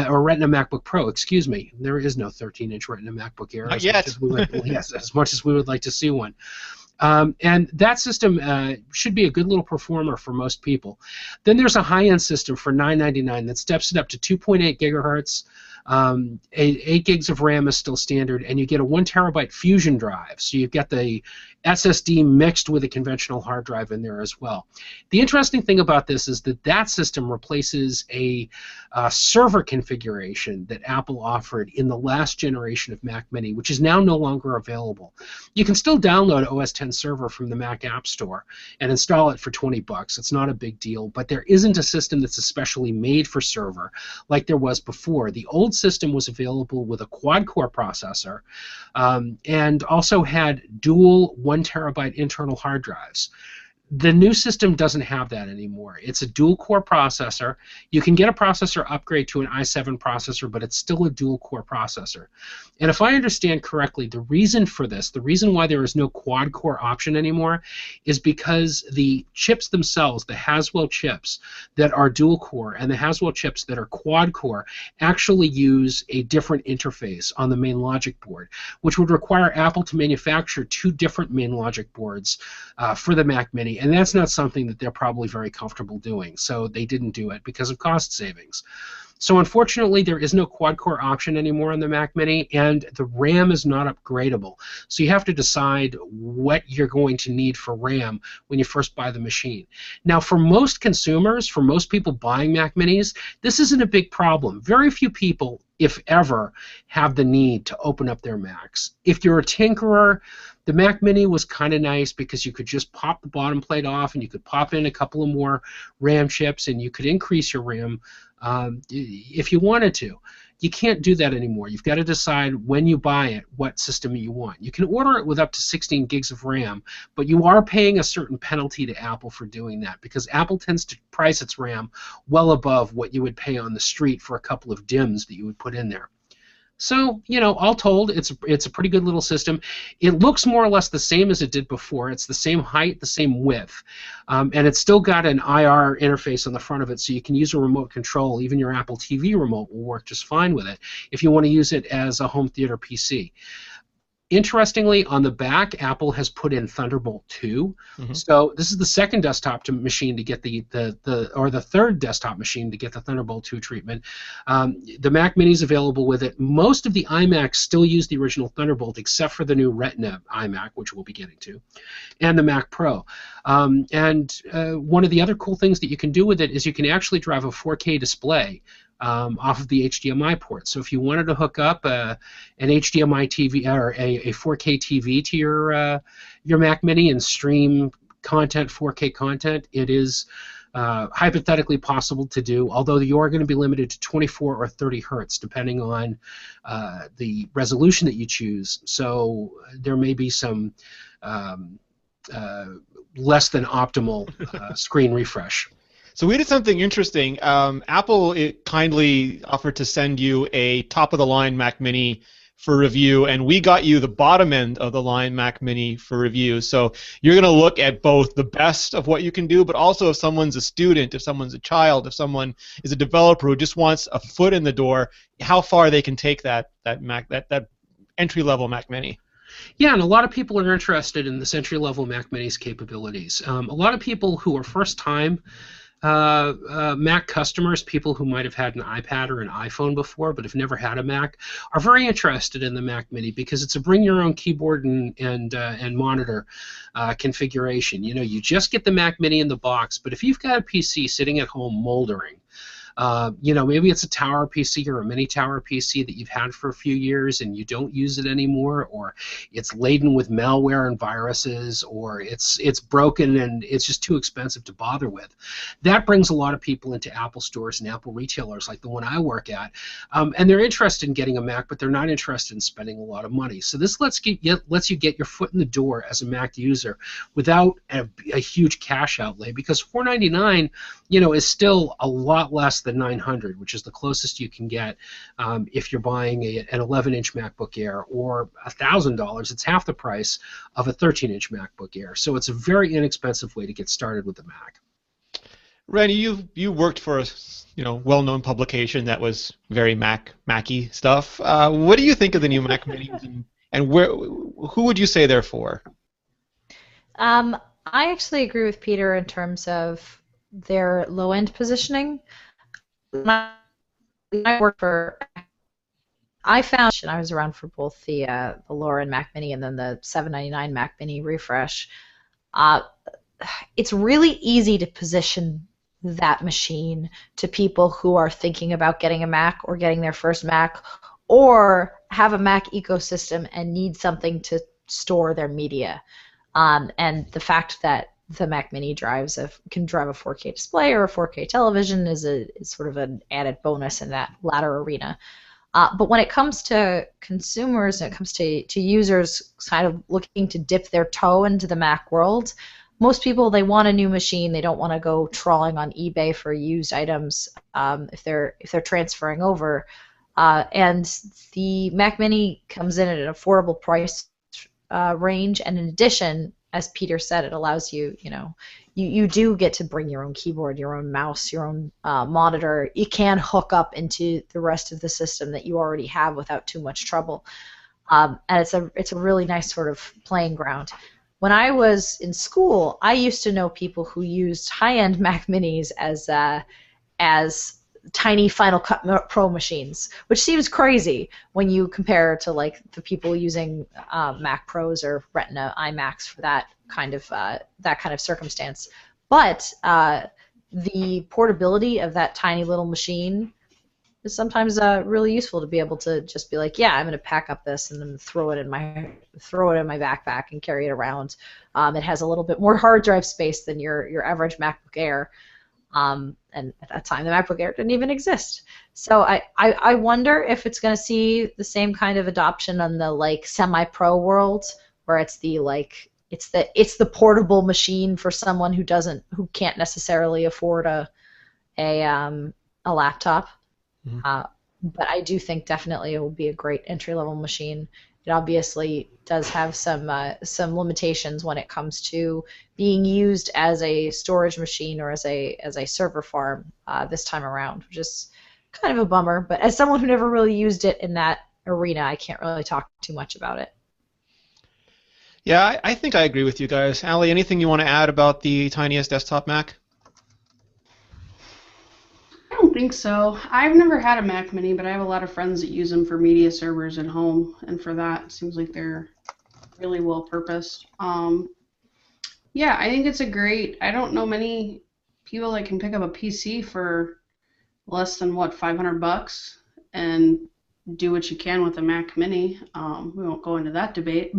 or Retina MacBook Pro, excuse me. There is no 13-inch Retina MacBook Air. Not yet. Yes, as much as we would like to see one. And that system should be a good little performer for most people. Then there's a high-end system for $999 that steps it up to 2.8 gigahertz. 8 gigs of RAM is still standard, and you get a 1 terabyte Fusion drive. So you've got the SSD mixed with a conventional hard drive in there as well. The interesting thing about this is that that system replaces a server configuration that Apple offered in the last generation of Mac Mini, which is now no longer available. You can still download OS X Server from the Mac App Store and install it for $20. It's not a big deal, but there isn't a system that's especially made for server like there was before. The old system was available with a quad-core processor and also had dual 1 terabyte internal hard drives. The new system doesn't have that anymore. It's a dual-core processor. You can get a processor upgrade to an i7 processor, but it's still a dual-core processor. And if I understand correctly, the reason for this, the reason why there is no quad-core option anymore, is because the chips themselves, the Haswell chips that are dual-core and the Haswell chips that are quad-core, actually use a different interface on the main logic board, which would require Apple to manufacture 2 different main logic boards for the Mac Mini. And that's not something that they're probably very comfortable doing, so they didn't do it because of cost savings. So unfortunately, there is no quad-core option anymore on the Mac Mini, and the RAM is not upgradable. So you have to decide what you're going to need for RAM when you first buy the machine. Now, for most consumers, for most people buying Mac Minis, this isn't a big problem. Very few people, if ever, have the need to open up their Macs. If you're a tinkerer, the Mac Mini was kind of nice because you could just pop the bottom plate off and you could pop in a couple of more RAM chips and you could increase your RAM if you wanted to. You can't do that anymore. You've got to decide when you buy it what system you want. You can order it with up to 16 gigs of RAM, but you are paying a certain penalty to Apple for doing that because Apple tends to price its RAM well above what you would pay on the street for a couple of DIMMs that you would put in there. So, you know, all told, it's a pretty good little system. It looks more or less the same as it did before. It's the same height, the same width, and it's still got an IR interface on the front of it, so you can use a remote control. Even your Apple TV remote will work just fine with it if you want to use it as a home theater PC. Interestingly, on the back, Apple has put in Thunderbolt 2. Mm-hmm. So this is the second desktop machine to get the third desktop machine to get the Thunderbolt 2 treatment. The Mac Mini is available with it. Most of the iMacs still use the original Thunderbolt, except for the new Retina iMac, which we'll be getting to, and the Mac Pro. One of the other cool things that you can do with it is you can actually drive a 4K display off of the HDMI port. So if you wanted to hook up an HDMI TV or a 4K TV to your Mac Mini and stream content, 4K content, it is hypothetically possible to do, although you are going to be limited to 24 or 30 hertz depending on the resolution that you choose. So there may be some less than optimal screen refresh. So we did something interesting. Apple kindly offered to send you a top-of-the-line Mac Mini for review, and we got you the bottom end of the line Mac Mini for review. So you're going to look at both the best of what you can do, but also if someone's a student, if someone's a child, if someone is a developer who just wants a foot in the door, how far they can take that entry-level Mac Mini. Yeah, and a lot of people are interested in this entry-level Mac Mini's capabilities. A lot of people who are first-time Mac customers, people who might have had an iPad or an iPhone before but have never had a Mac, are very interested in the Mac Mini because it's a bring your own keyboard and monitor configuration. You know, you just get the Mac Mini in the box, but if you've got a PC sitting at home moldering, you know, maybe it's a tower PC or a mini tower PC that you've had for a few years and you don't use it anymore, or it's laden with malware and viruses, or it's broken and it's just too expensive to bother with. That brings a lot of people into Apple stores and Apple retailers like the one I work at, and they're interested in getting a Mac, but they're not interested in spending a lot of money. So this lets you get your foot in the door as a Mac user without a huge cash outlay, because $499, you know, is still a lot less than $900, which is the closest you can get if you're buying an 11-inch MacBook Air, or $1,000. It's half the price of a 13-inch MacBook Air. So it's a very inexpensive way to get started with the Mac. Rene, you worked for a well-known publication that was very Mac-y stuff. What do you think of the new Mac Minis, and who would you say they're for? I actually agree with Peter in terms of their low-end positioning. When I worked for, I found, and I was around for both the lower end Mac Mini and then the $799 Mac Mini refresh. It's really easy to position that machine to people who are thinking about getting a Mac or getting their first Mac, or have a Mac ecosystem and need something to store their media. And the fact that the Mac Mini can drive a 4K display or a 4K television is sort of an added bonus in that latter arena. But when it comes to consumers, and it comes to users kind of looking to dip their toe into the Mac world, most people, they want a new machine. They don't want to go trawling on eBay for used items if they're transferring over. And the Mac Mini comes in at an affordable price range, and in addition, as Peter said, it allows you, you do get to bring your own keyboard, your own mouse, your own monitor. You can hook up into the rest of the system that you already have without too much trouble. And it's a really nice sort of playing ground. When I was in school, I used to know people who used high-end Mac Minis as tiny Final Cut Pro machines, which seems crazy when you compare to like the people using Mac Pros or Retina iMacs for that kind of circumstance. But the portability of that tiny little machine is sometimes really useful to be able to just be like, yeah, I'm going to pack up this and then throw it in my backpack and carry it around. It has a little bit more hard drive space than your average MacBook Air. And at that time, the MacBook Air didn't even exist. So I wonder if it's going to see the same kind of adoption on the like semi-pro world, where it's the portable machine for someone who can't necessarily afford a laptop. Mm-hmm. But I do think definitely it will be a great entry-level machine. It obviously does have some limitations when it comes to being used as a storage machine or as a server farm this time around, which is kind of a bummer. But as someone who never really used it in that arena, I can't really talk too much about it. Yeah, I think I agree with you guys. Allie, anything you want to add about the tiniest desktop Mac? I don't think so. I've never had a Mac Mini, but I have a lot of friends that use them for media servers at home, and for that, it seems like they're really well purposed. Yeah, I think it's I don't know many people that can pick up a PC for less than $500 and do what you can with a Mac Mini. We won't go into that debate.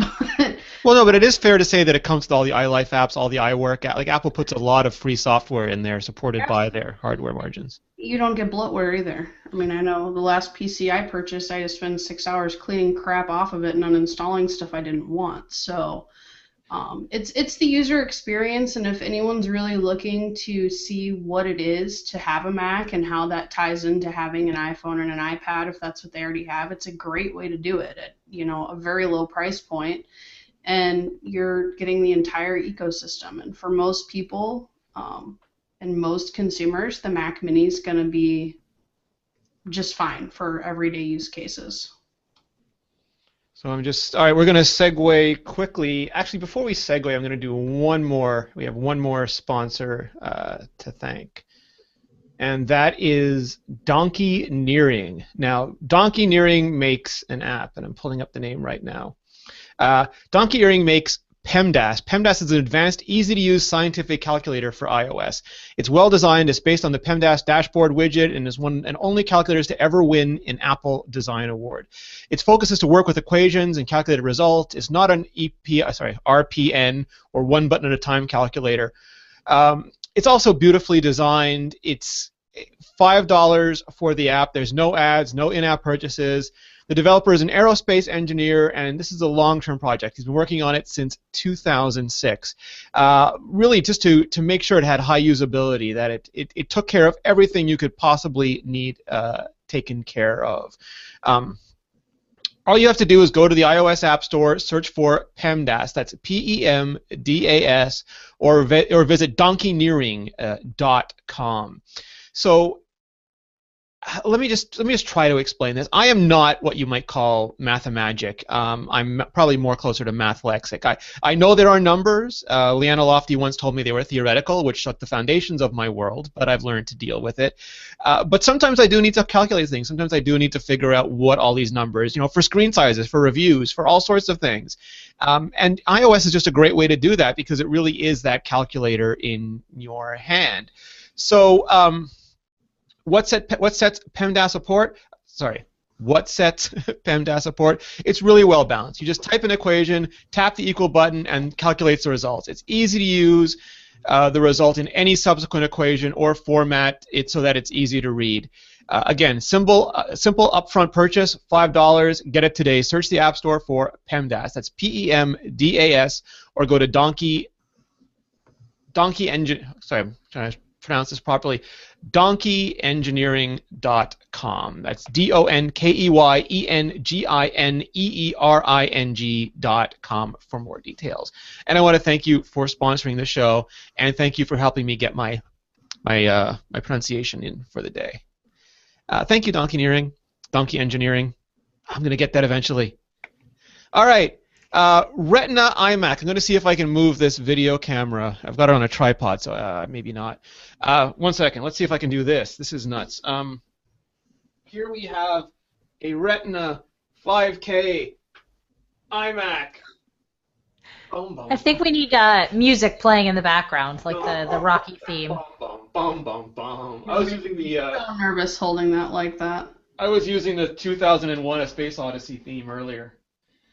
Well, no, but it is fair to say that it comes with all the iLife apps, all the iWork. Like Apple puts a lot of free software in there supported by their hardware margins. You don't get bloatware either. I mean, I know the last PC I purchased, I had to spend 6 hours cleaning crap off of it and uninstalling stuff I didn't want. So it's the user experience, and if anyone's really looking to see what it is to have a Mac and how that ties into having an iPhone and an iPad, if that's what they already have, it's a great way to do it at a very low price point, and you're getting the entire ecosystem. And for most people and most consumers, the Mac Mini is going to be just fine for everyday use cases. So all right, we're going to segue quickly. Actually, before we segue, I'm going to do one more. We have one more sponsor to thank. and that is Donkeyneering. Now, Donkeyneering makes an app, and I'm pulling up the name right now. Donkeyneering makes PEMDAS. PEMDAS is an advanced, easy-to-use scientific calculator for iOS. It's well-designed. It's based on the PEMDAS dashboard widget and is one and only calculators to ever win an Apple Design Award. Its focus is to work with equations and calculate a result. It's not an RPN or one-button-at-a-time calculator. It's also beautifully designed. It's $5 for the app. There's no ads, no in-app purchases. The developer is an aerospace engineer, and this is a long-term project. He's been working on it since 2006. Really, just to make sure it had high usability, that it took care of everything you could possibly need taken care of. All you have to do is go to the iOS App Store, search for PEMDAS, that's PEMDAS, or visit donkeyneering.com. So let me just try to explain this. I am not what you might call mathemagic. I'm probably more closer to mathlexic. I know there are numbers. Leanna Lofty once told me they were theoretical, which shook the foundations of my world, but I've learned to deal with it. But sometimes I do need to calculate things. Sometimes I do need to figure out what all these numbers, for screen sizes, for reviews, for all sorts of things. And iOS is just a great way to do that because it really is that calculator in your hand. So what sets PEMDAS apart? What sets PEMDAS apart? It's really well balanced. You just type an equation, tap the equal button, and calculates the results. It's easy to use the result in any subsequent equation or format it so that it's easy to read. Again, simple upfront purchase, $5. Get it today. Search the App Store for PEMDAS. That's PEMDAS, or go to Donkey Engine. Sorry, I'm trying to pronounce this properly. Donkeyenginiering.com. That's DONKEYENGINEERING.com for more details. And I want to thank you for sponsoring the show, and thank you for helping me get my pronunciation in for the day. Thank you, Donkeyneering. I'm going to get that eventually. All right. Retina iMac. I'm going to see if I can move this video camera. I've got it on a tripod, so maybe not. 1 second. Let's see if I can do this. This is nuts. Here we have a Retina 5K iMac. Boom, boom, I think we need music playing in the background, like the Rocky theme. Bum, bum, bum. I was using the. I'm nervous holding that like that. I was using the 2001: A Space Odyssey theme earlier.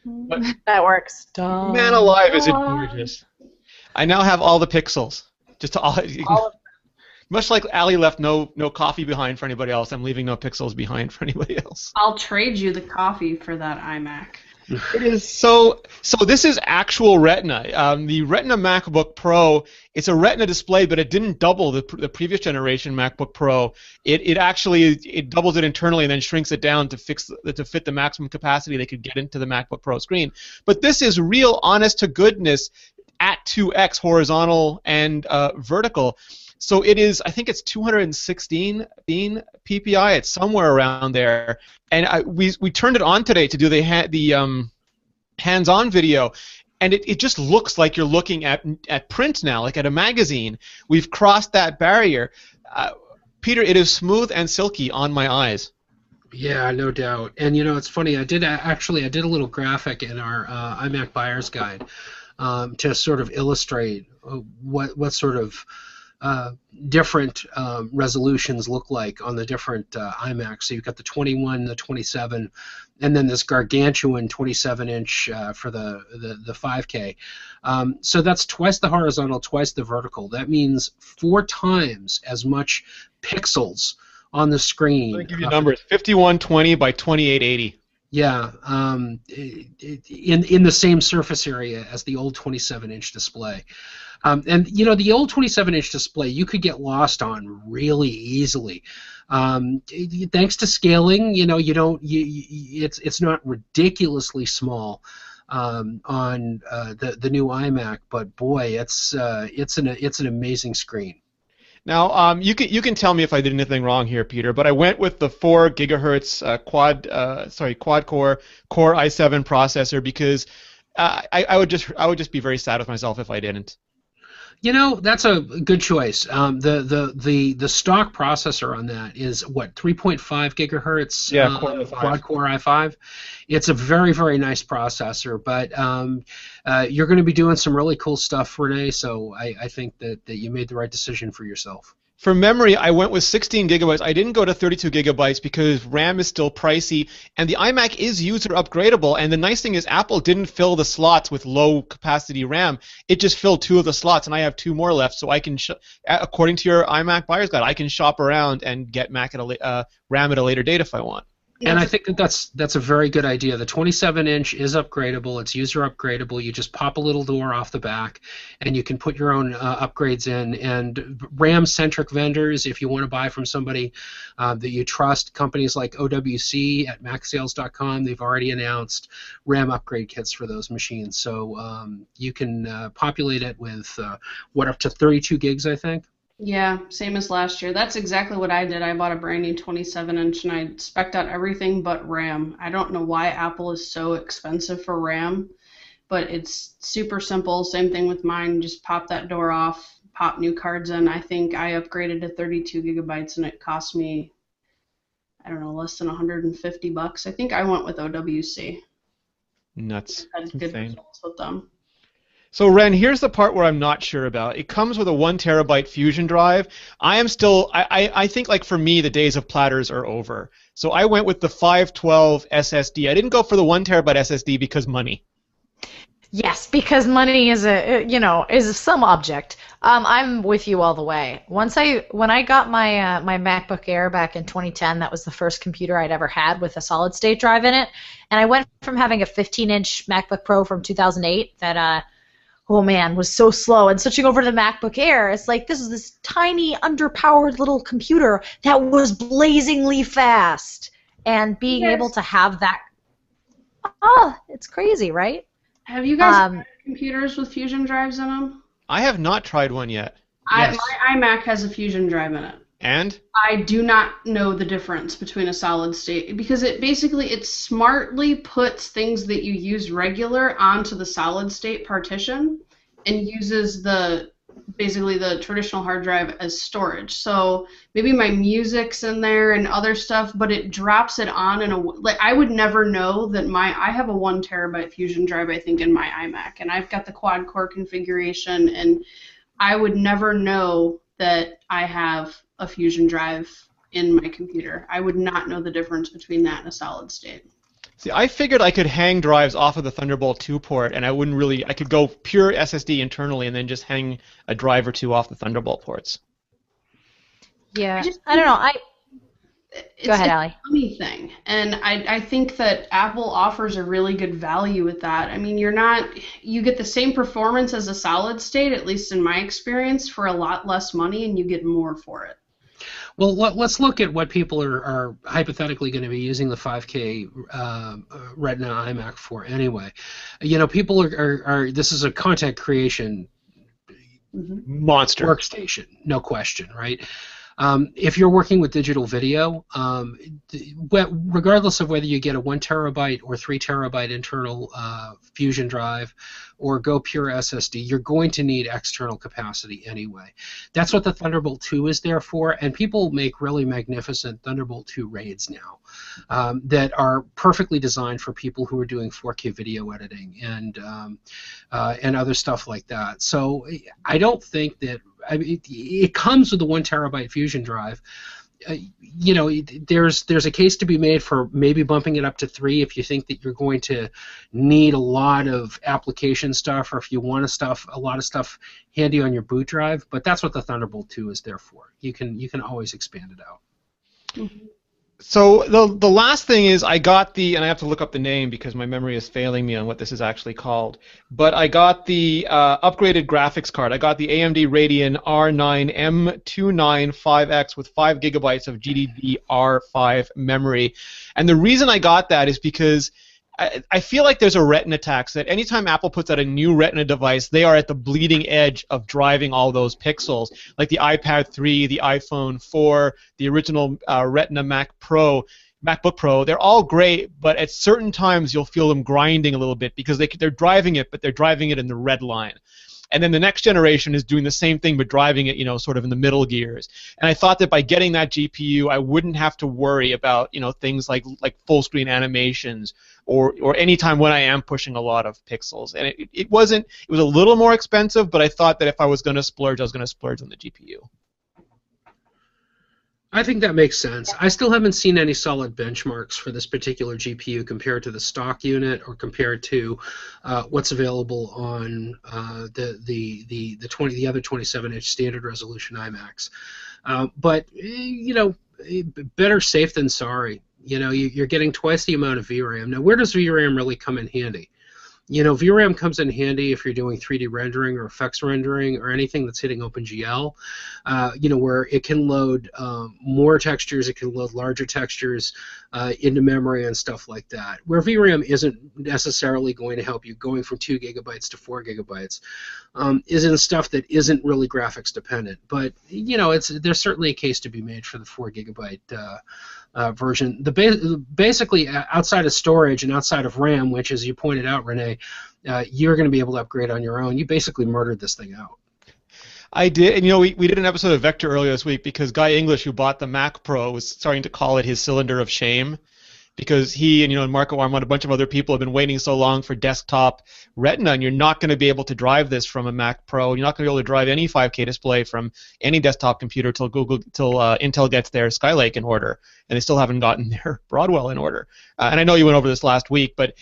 But that works. Man alive, is it gorgeous! I now have all the pixels. Just all much like Ali left no coffee behind for anybody else, I'm leaving no pixels behind for anybody else. I'll trade you the coffee for that iMac. It is so. This is actual Retina. The Retina MacBook Pro. It's a Retina display, but it didn't double the previous generation MacBook Pro. It actually doubles it internally and then shrinks it down to fit the maximum capacity they could get into the MacBook Pro screen. But this is real, honest to goodness, at 2x horizontal and vertical. So it is, I think it's 216 PPI. It's somewhere around there. And we turned it on today to do the hands-on video, and it just looks like you're looking at print now, like at a magazine. We've crossed that barrier. Peter, it is smooth and silky on my eyes. Yeah, no doubt. And it's funny. I did a little graphic in our iMac Buyer's Guide to sort of illustrate what sort of different resolutions look like on the different iMacs. So you've got the 21, the 27, and then this gargantuan 27-inch for the 5K. So that's twice the horizontal, twice the vertical. That means 4 times as much pixels on the screen. Let me give you numbers: 5120 by 2880. Yeah, in the same surface area as the old 27-inch display. And the old 27-inch display you could get lost on really easily. Thanks to scaling, it's not ridiculously small on the new iMac, but boy, it's an amazing screen. Now, you can tell me if I did anything wrong here, Peter, but I went with the 4 gigahertz quad core i7 processor because I would just be very sad with myself if I didn't. You know, that's a good choice. The stock processor on that is what, 3.5 gigahertz, Yeah, Core i5. quad core i5. It's a very, very nice processor, but you're going to be doing some really cool stuff, Rene. So I think that you made the right decision for yourself. For memory, I went with 16 gigabytes. I didn't go to 32 gigabytes because RAM is still pricey, and the iMac is user upgradable. And the nice thing is Apple didn't fill the slots with low capacity RAM. It just filled 2 of the slots, and I have 2 more left. So I can, according to your iMac buyer's guide, I can shop around and get Mac at RAM at a later date if I want. And I think that's a very good idea. The 27-inch is upgradable. It's user upgradable. You just pop a little door off the back, and you can put your own upgrades in. And RAM-centric vendors, if you want to buy from somebody that you trust, companies like OWC at MacSales.com, they've already announced RAM upgrade kits for those machines. So you can populate it with, up to 32 gigs, I think? Yeah, same as last year. That's exactly what I did. I bought a brand new 27-inch and I spec'd out everything but RAM. I don't know why Apple is so expensive for RAM, but it's super simple. Same thing with mine. Just pop that door off, pop new cards in. I think I upgraded to 32 gigabytes and it cost me, I don't know, less than $150. I think I went with OWC. Nuts. Had good results with them. So Ren, here's the part where I'm not sure about. It comes with a 1 terabyte Fusion drive. I think, like, for me, the days of platters are over. So I went with the 512 SSD. I didn't go for the 1 terabyte SSD because money. Yes, because money is is some object. I'm with you all the way. When I got my my MacBook Air back in 2010, that was the first computer I'd ever had with a solid state drive in it, and I went from having a 15-inch MacBook Pro from 2008 that oh man, was so slow. And switching over to the MacBook Air, it's like this is this tiny, underpowered little computer that was blazingly fast. And being able to have that, it's crazy, right? Have you guys tried computers with Fusion drives in them? I have not tried one yet. My iMac has a Fusion drive in it. And? I do not know the difference between a solid state because it smartly puts things that you use regular onto the solid state partition and uses basically the traditional hard drive as storage. So maybe my music's in there and other stuff, but it drops it on I would never know that I have a 1 terabyte Fusion drive, I think, in my iMac, and I've got the quad core configuration, and I would never know that I have a Fusion drive in my computer. I would not know the difference between that and a solid state. See, I figured I could hang drives off of the Thunderbolt 2 port, and I could go pure SSD internally and then just hang a drive or 2 off the Thunderbolt ports. Yeah, I don't know. Go ahead, Allie. It's a funny thing, and I think that Apple offers a really good value with that. I mean, you get the same performance as a solid state, at least in my experience, for a lot less money, and you get more for it. Well, let's look at what people are hypothetically going to be using the 5K Retina iMac for anyway. You know, people are this is a content creation monster workstation, no question, right? If you're working with digital video, regardless of whether you get a 1 terabyte or 3 terabyte internal Fusion drive or go pure SSD, you're going to need external capacity anyway. That's what the Thunderbolt 2 is there for, and people make really magnificent Thunderbolt 2 RAIDs now that are perfectly designed for people who are doing 4K video editing and other stuff like that. So I don't think that it comes with a 1 terabyte Fusion drive. You know, there's a case to be made for maybe bumping it up to 3 if you think that you're going to need a lot of application stuff, or if you want a lot of stuff handy on your boot drive. But that's what the Thunderbolt 2 is there for. You can always expand it out. Mm-hmm. So the last thing is I got and I have to look up the name because my memory is failing me on what this is actually called, but I got the upgraded graphics card. I got the AMD Radeon R9 M295X with 5 gigabytes of GDDR5 memory. And the reason I got that is because I feel like there's a Retina tax that anytime Apple puts out a new Retina device, they are at the bleeding edge of driving all those pixels. Like the iPad 3, the iPhone 4, the original Retina MacBook Pro, they're all great, but at certain times you'll feel them grinding a little bit because they're driving it, but they're driving it in the red line. And then the next generation is doing the same thing, but driving it, sort of in the middle gears. And I thought that by getting that GPU, I wouldn't have to worry about, things like full screen animations or any time when I am pushing a lot of pixels. And it was a little more expensive, but I thought that if I was going to splurge, I was going to splurge on the GPU. I think that makes sense. I still haven't seen any solid benchmarks for this particular GPU compared to the stock unit or compared to what's available on the other 27-inch standard resolution iMacs. But better safe than sorry. You're getting twice the amount of VRAM. Now, where does VRAM really come in handy? VRAM comes in handy if you're doing 3D rendering or effects rendering or anything that's hitting OpenGL, where it can load more textures, it can load larger textures into memory and stuff like that. Where VRAM isn't necessarily going to help you going from 2 gigabytes to 4 gigabytes is in stuff that isn't really graphics dependent. But, there's certainly a case to be made for the 4 gigabyte version. Basically, outside of storage and outside of RAM, which, as you pointed out, Rene, you're going to be able to upgrade on your own. You basically murdered this thing out. I did, and we did an episode of Vector earlier this week because Guy English, who bought the Mac Pro, was starting to call it his cylinder of shame because he and Marco Armand and a bunch of other people have been waiting so long for desktop Retina, and you're not going to be able to drive this from a Mac Pro. You're not going to be able to drive any 5K display from any desktop computer till Intel gets their Skylake in order, and they still haven't gotten their Broadwell in order. And I know you went over this last week, but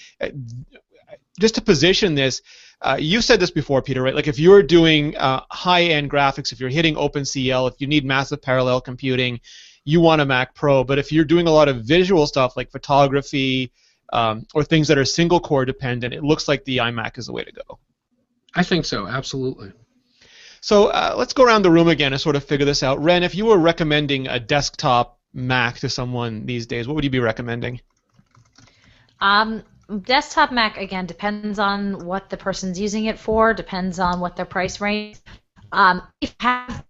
just to position this, you said this before, Peter, right? Like if you're doing high-end graphics, if you're hitting OpenCL, if you need massive parallel computing, you want a Mac Pro. But if you're doing a lot of visual stuff like photography or things that are single-core dependent, it looks like the iMac is the way to go. I think so, absolutely. So let's go around the room again and sort of figure this out. Ren, if you were recommending a desktop Mac to someone these days, what would you be recommending? Desktop Mac, again, depends on what the person's using it for, depends on what their price range. If you have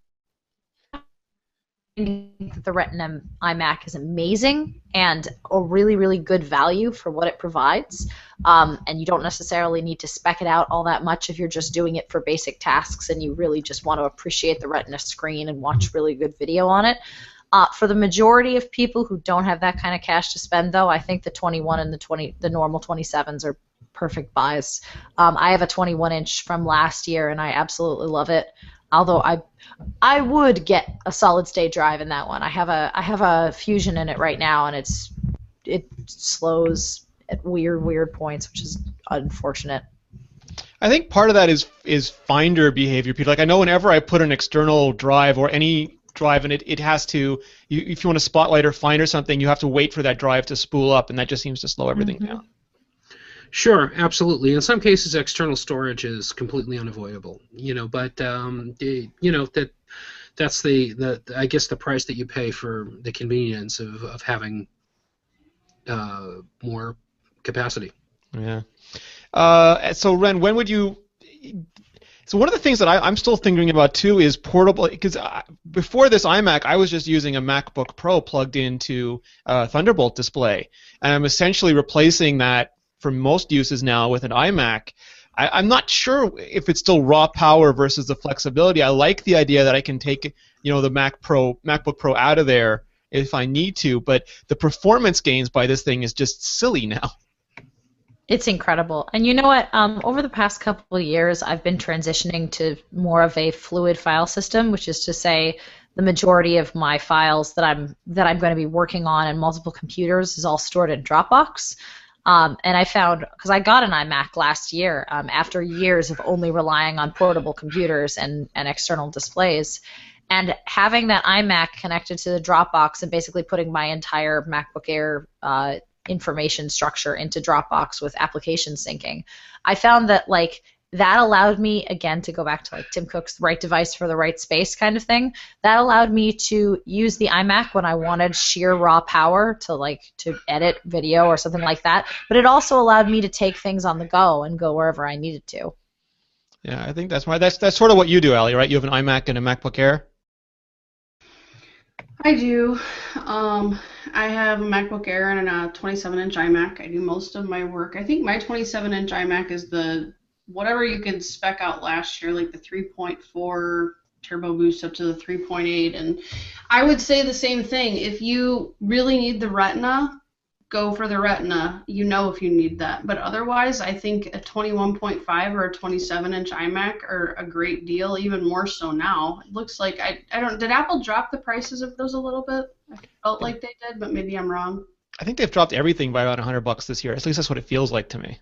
the Retina iMac is amazing and a really, really good value for what it provides, and you don't necessarily need to spec it out all that much if you're just doing it for basic tasks and you really just want to appreciate the Retina screen and watch really good video on it. For the majority of people who don't have that kind of cash to spend, though, I think the 21 and the normal 27s are perfect buys. I have a 21-inch from last year, and I absolutely love it. Although I would get a solid-state drive in that one. I have a Fusion in it right now, and it slows at weird points, which is unfortunate. I think part of that is Finder behavior, Peter. Like I know whenever I put an external drive or any drive in it has to, if you want to Spotlight or Find or something, you have to wait for that drive to spool up, and that just seems to slow everything down. Sure, absolutely. In some cases, external storage is completely unavoidable. But that's the I guess the price that you pay for the convenience of having more capacity. Yeah. So Ren, when would you? So one of the things that I'm still thinking about too is portable, because before this iMac, I was just using a MacBook Pro plugged into a Thunderbolt display, and I'm essentially replacing that for most uses now with an iMac. I'm not sure if it's still raw power versus the flexibility. I like the idea that I can take the MacBook Pro out of there if I need to, but the performance gains by this thing is just silly now. It's incredible. And you know what? Over the past couple of years, I've been transitioning to more of a fluid file system, which is to say the majority of my files that I'm going to be working on multiple computers is all stored in Dropbox. And I found, because I got an iMac last year after years of only relying on portable computers and external displays, and having that iMac connected to the Dropbox and basically putting my entire MacBook Air information structure into Dropbox with application syncing, I found that that allowed me, again, to go back to Tim Cook's right device for the right space kind of thing. That allowed me to use the iMac when I wanted sheer raw power to edit video or something like that. But it also allowed me to take things on the go and go wherever I needed to. Yeah, I think that's why that's sort of what you do, Allie, right? You have an iMac and a MacBook Air. I do. I have a MacBook Air and a 27-inch iMac. I do most of my work. I think my 27-inch iMac is the whatever you could spec out last year, like the 3.4 turbo boost up to the 3.8, and I would say the same thing. If you really need the Retina, go for the Retina. You know if you need that. But otherwise, I think a 21.5 or a 27-inch iMac are a great deal, even more so now. It looks like I don't. Did Apple drop the prices of those a little bit? I felt like they did, but maybe I'm wrong. I think they've dropped everything by about $100 this year. At least that's what it feels like to me.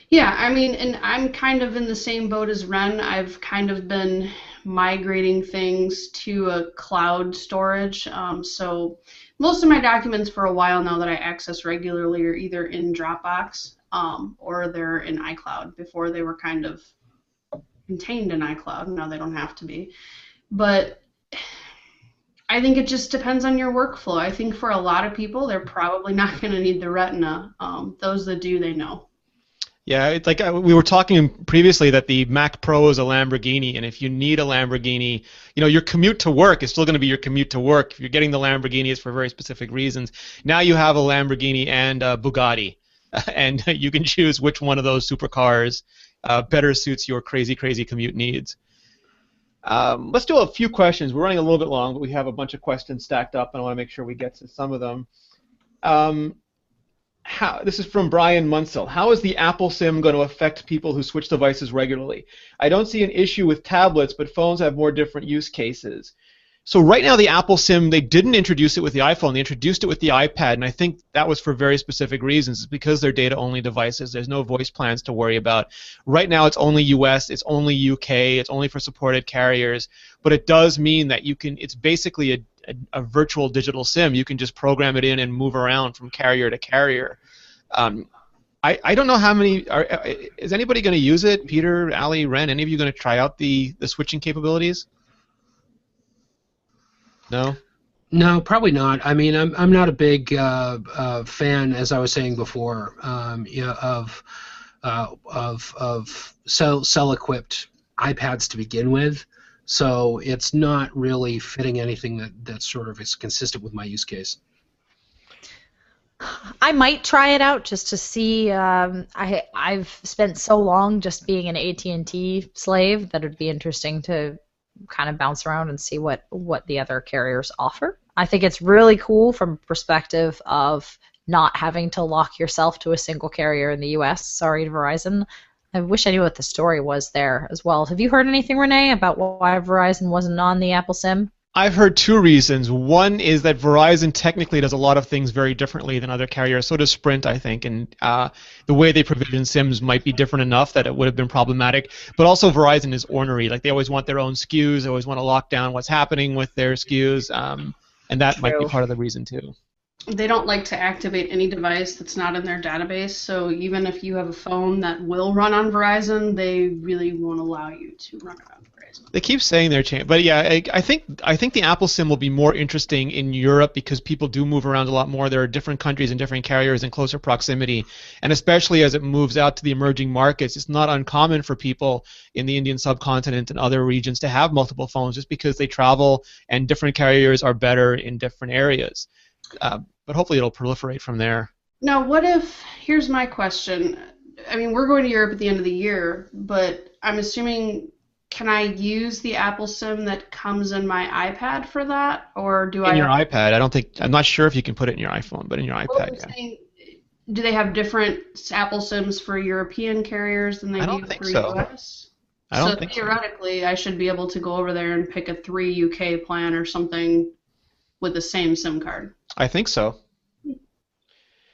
Yeah, I mean, and I'm kind of in the same boat as Ren. I've kind of been migrating things to a cloud storage. So most of my documents for a while now that I access regularly are either in Dropbox or they're in iCloud. Before they were kind of contained in iCloud. Now they don't have to be. But I think it just depends on your workflow. I think for a lot of people, they're probably not going to need the Retina. Those that do, they know. Yeah, it's like we were talking previously that the Mac Pro is a Lamborghini, and if you need a Lamborghini, your commute to work is still going to be your commute to work. If you're getting the Lamborghini, it's for very specific reasons. Now you have a Lamborghini and a Bugatti, and you can choose which one of those supercars better suits your crazy, crazy commute needs. Let's do a few questions. We're running a little bit long, but we have a bunch of questions stacked up, and I want to make sure we get to some of them. This is from Brian Munsell. How is the Apple SIM going to affect people who switch devices regularly? I don't see an issue with tablets, but phones have more different use cases. So right now the Apple SIM, they didn't introduce it with the iPhone. They introduced it with the iPad, and I think that was for very specific reasons. It's because they're data-only devices. There's no voice plans to worry about. Right now it's only US, it's only UK, it's only for supported carriers, but it does mean that it's basically a virtual digital SIM. You can just program it in and move around from carrier to carrier. I don't know how many. Is anybody going to use it? Peter, Ali, Ren, any of you going to try out the switching capabilities? No? No, probably not. I mean, I'm not a big fan, as I was saying before, of cell-equipped iPads to begin with. So it's not really fitting anything that sort of is consistent with my use case. I might try it out just to see. I've spent so long just being an AT&T slave that it'd be interesting to kind of bounce around and see what the other carriers offer. I think it's really cool from perspective of not having to lock yourself to a single carrier in the US. Sorry to Verizon. I wish I knew what the story was there as well. Have you heard anything, Rene, about why Verizon wasn't on the Apple SIM? I've heard two reasons. One is that Verizon technically does a lot of things very differently than other carriers. So does Sprint, I think, and the way they provision SIMs might be different enough that it would have been problematic. But also Verizon is ornery. Like, they always want their own SKUs. They always want to lock down what's happening with their SKUs, and that might be part of the reason too. They don't like to activate any device that's not in their database, so even if you have a phone that will run on Verizon, they really won't allow you to run it on Verizon. They keep saying they're changing, but yeah, I think the Apple SIM will be more interesting in Europe because people do move around a lot more. There are different countries and different carriers in closer proximity, and especially as it moves out to the emerging markets, it's not uncommon for people in the Indian subcontinent and other regions to have multiple phones just because they travel and different carriers are better in different areas. But hopefully it'll proliferate from there. Now, what if, here's my question. I mean, we're going to Europe at the end of the year, but I'm assuming, can I use the Apple SIM that comes in my iPad for that? Or do in your iPad? I'm not sure if you can put it in your iPhone, but in your iPad, yeah. Saying, do they have different Apple SIMs for European carriers than they do for US? I don't think so. So theoretically, I should be able to go over there and pick a 3 UK plan or something with the same SIM card. I think so.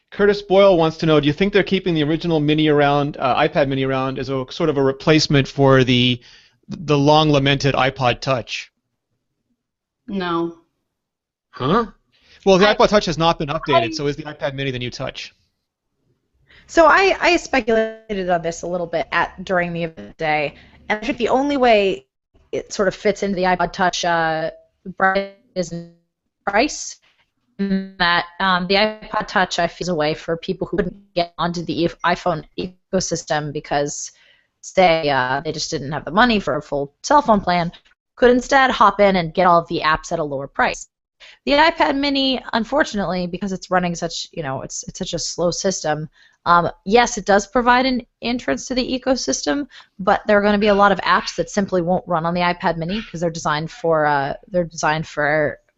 Curtis Boyle wants to know, do you think they're keeping the original Mini around, iPad Mini around, as a sort of a replacement for the long-lamented iPod Touch? No. Huh? Well, the iPod Touch has not been updated, so is the iPad Mini the new Touch? So I speculated on this a little bit during the event day, and I think the only way it sort of fits into the iPod Touch is price. That the iPod Touch, I feel, is a way for people who couldn't get onto the iPhone ecosystem because, say, they just didn't have the money for a full cell phone plan, could instead hop in and get all of the apps at a lower price. The iPad Mini, unfortunately, because it's running such, it's such a slow system. Yes, it does provide an entrance to the ecosystem, but there are going to be a lot of apps that simply won't run on the iPad Mini because they're designed for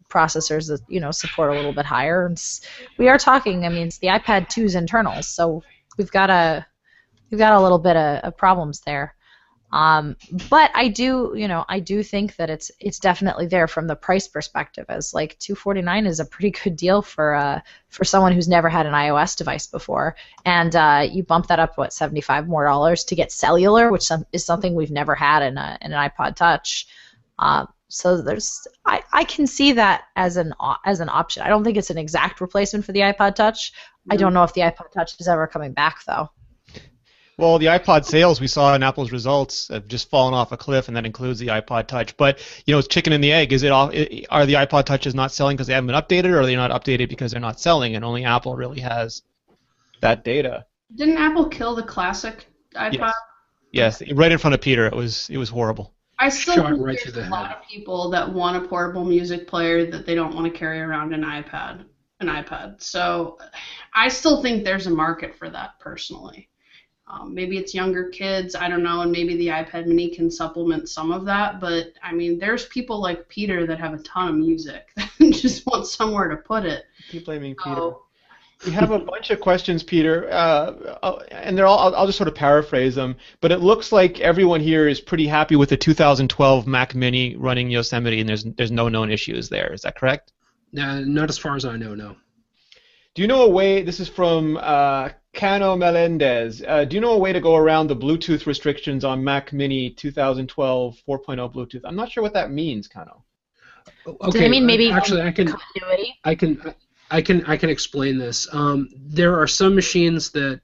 processors that support a little bit higher. We are talking. I mean, it's the iPad 2's internals, so we've got a little bit of problems there. But I do think that it's definitely there from the price perspective, as like $249 is a pretty good deal for someone who's never had an iOS device before, and you bump that up $75 more to get cellular, which is something we've never had in an iPod Touch. So I can see that as an option. I don't think it's an exact replacement for the iPod Touch. I don't know if the iPod Touch is ever coming back though. Well, the iPod sales we saw in Apple's results have just fallen off a cliff, and that includes the iPod Touch. But it's chicken and the egg. Are the iPod Touches not selling because they haven't been updated, or are they not updated because they're not selling? And only Apple really has that data. Didn't Apple kill the classic iPod? Yes, right in front of Peter. It was horrible. I still Shot think right there's through the a lot head. of people that want a portable music player that they don't want to carry around an iPad. So I still think there's a market for that personally. Maybe it's younger kids, I don't know, and maybe the iPad Mini can supplement some of that. But, I mean, there's people like Peter that have a ton of music that just want somewhere to put it. Keep blaming Peter. We have a bunch of questions, Peter, and they're all. I'll just sort of paraphrase them. But it looks like everyone here is pretty happy with the 2012 Mac Mini running Yosemite, and there's no known issues there. Is that correct? Not as far as I know, no. Do you know a way? This is from Cano Melendez. Do you know a way to go around the Bluetooth restrictions on Mac Mini 2012 4.0 Bluetooth? I'm not sure what that means, Cano. Okay. Does it mean maybe actually continuity? I can explain this. There are some machines that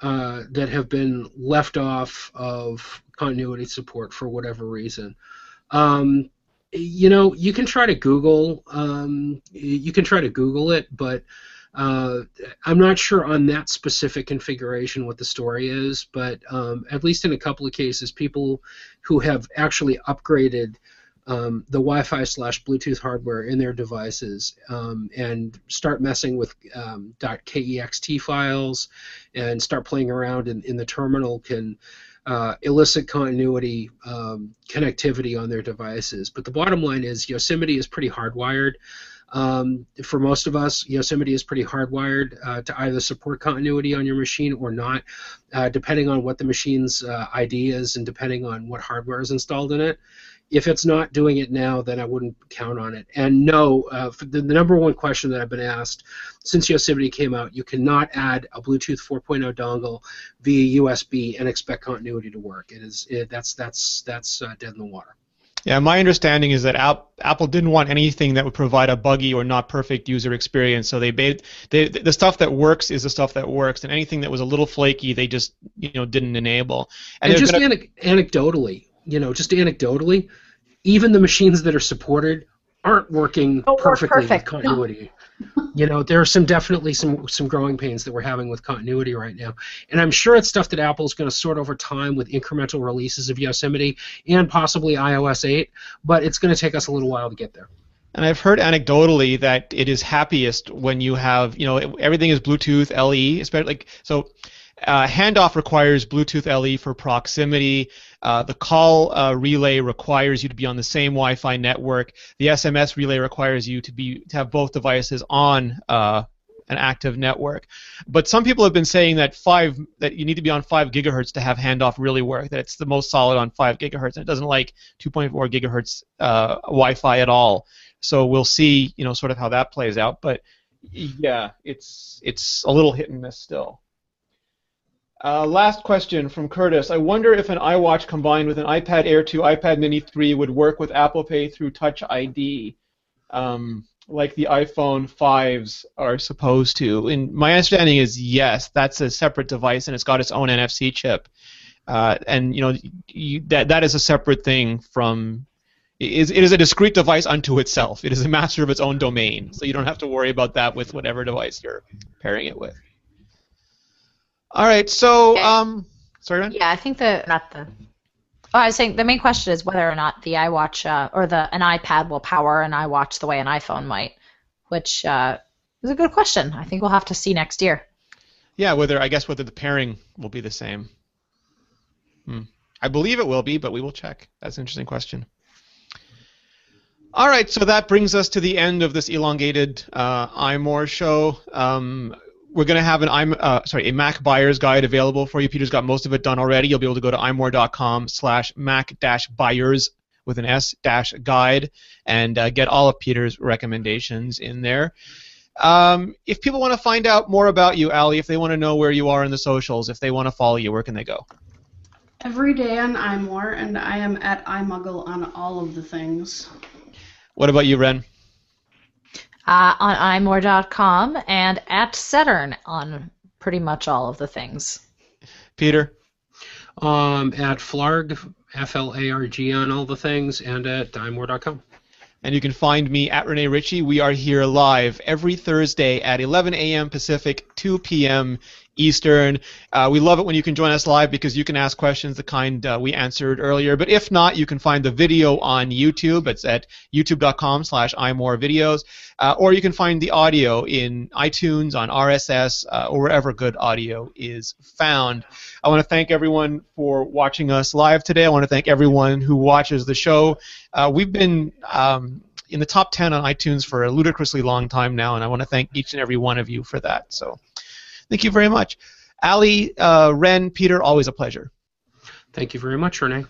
have been left off of continuity support for whatever reason. You can try to Google. You can try to Google it, but I'm not sure on that specific configuration what the story is. But at least in a couple of cases, people who have actually upgraded the Wi-Fi/Bluetooth hardware in their devices and start messing with .kext files and start playing around in the terminal can illicit continuity connectivity on their devices. But the bottom line is Yosemite is pretty hardwired. For most of us, Yosemite is pretty hardwired to either support continuity on your machine or not, depending on what the machine's ID is and depending on what hardware is installed in it. If it's not doing it now, then I wouldn't count on it. And no, the number one question that I've been asked since Yosemite came out, you cannot add a Bluetooth 4.0 dongle via USB and expect continuity to work. That's dead in the water. Yeah, my understanding is that Apple didn't want anything that would provide a buggy or not perfect user experience. So the stuff that works is the stuff that works, and anything that was a little flaky, they just didn't enable. And just anecdotally, even the machines that are supported aren't working perfectly with continuity. There are definitely some growing pains that we're having with continuity right now. And I'm sure it's stuff that Apple's going to sort over time with incremental releases of Yosemite and possibly iOS 8, but it's going to take us a little while to get there. And I've heard anecdotally that it is happiest when you have, everything is Bluetooth LE, especially handoff requires Bluetooth LE for proximity. The call relay requires you to be on the same Wi-Fi network. The SMS relay requires you to have both devices on an active network. But some people have been saying that you need to be on 5 gigahertz to have handoff really work. That it's the most solid on 5 gigahertz, and it doesn't like 2.4 gigahertz Wi-Fi at all. So we'll see, sort of how that plays out. But yeah, it's a little hit and miss still. Last question from Curtis. I wonder if an iWatch combined with an iPad Air 2, iPad Mini 3 would work with Apple Pay through Touch ID, like the iPhone 5s are supposed to. And my understanding is yes, that's a separate device and it's got its own NFC chip. And that is a separate thing from. It is a discrete device unto itself. It is a master of its own domain, so you don't have to worry about that with whatever device you're pairing it with. All right, so sorry, Ren? Yeah, I think Oh, I was saying the main question is whether or not the iWatch or an iPad will power an iWatch the way an iPhone might, which is a good question. I think we'll have to see next year. Yeah, whether the pairing will be the same. I believe it will be, but we will check. That's an interesting question. All right, so that brings us to the end of this elongated iMore show. We're going to have a Mac buyer's guide available for you. Peter's got most of it done already. You'll be able to go to imore.com/mac-buyers with an S-guide and get all of Peter's recommendations in there. If people want to find out more about you, Allie, if they want to know where you are in the socials, if they want to follow you, where can they go? Every day on iMore, and I am at iMuggle on all of the things. What about you, Ren? On imore.com and at Saturn on pretty much all of the things. Peter? At Flarg, F-L-A-R-G on all the things, and at imore.com. And you can find me at Rene Ritchie. We are here live every Thursday at 11 a.m. Pacific, 2 p.m. Eastern. We love it when you can join us live because you can ask questions the kind we answered earlier. But if not, you can find the video on YouTube. It's at youtube.com/iMoreVideos. Or you can find the audio in iTunes, on RSS, or wherever good audio is found. I want to thank everyone for watching us live today. I want to thank everyone who watches the show. We've been in the top 10 on iTunes for a ludicrously long time now, and I want to thank each and every one of you for that. So thank you very much. Allie, Ren, Peter, always a pleasure. Thank you very much, Rene.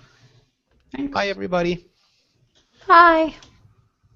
Thanks. Bye, everybody. Bye.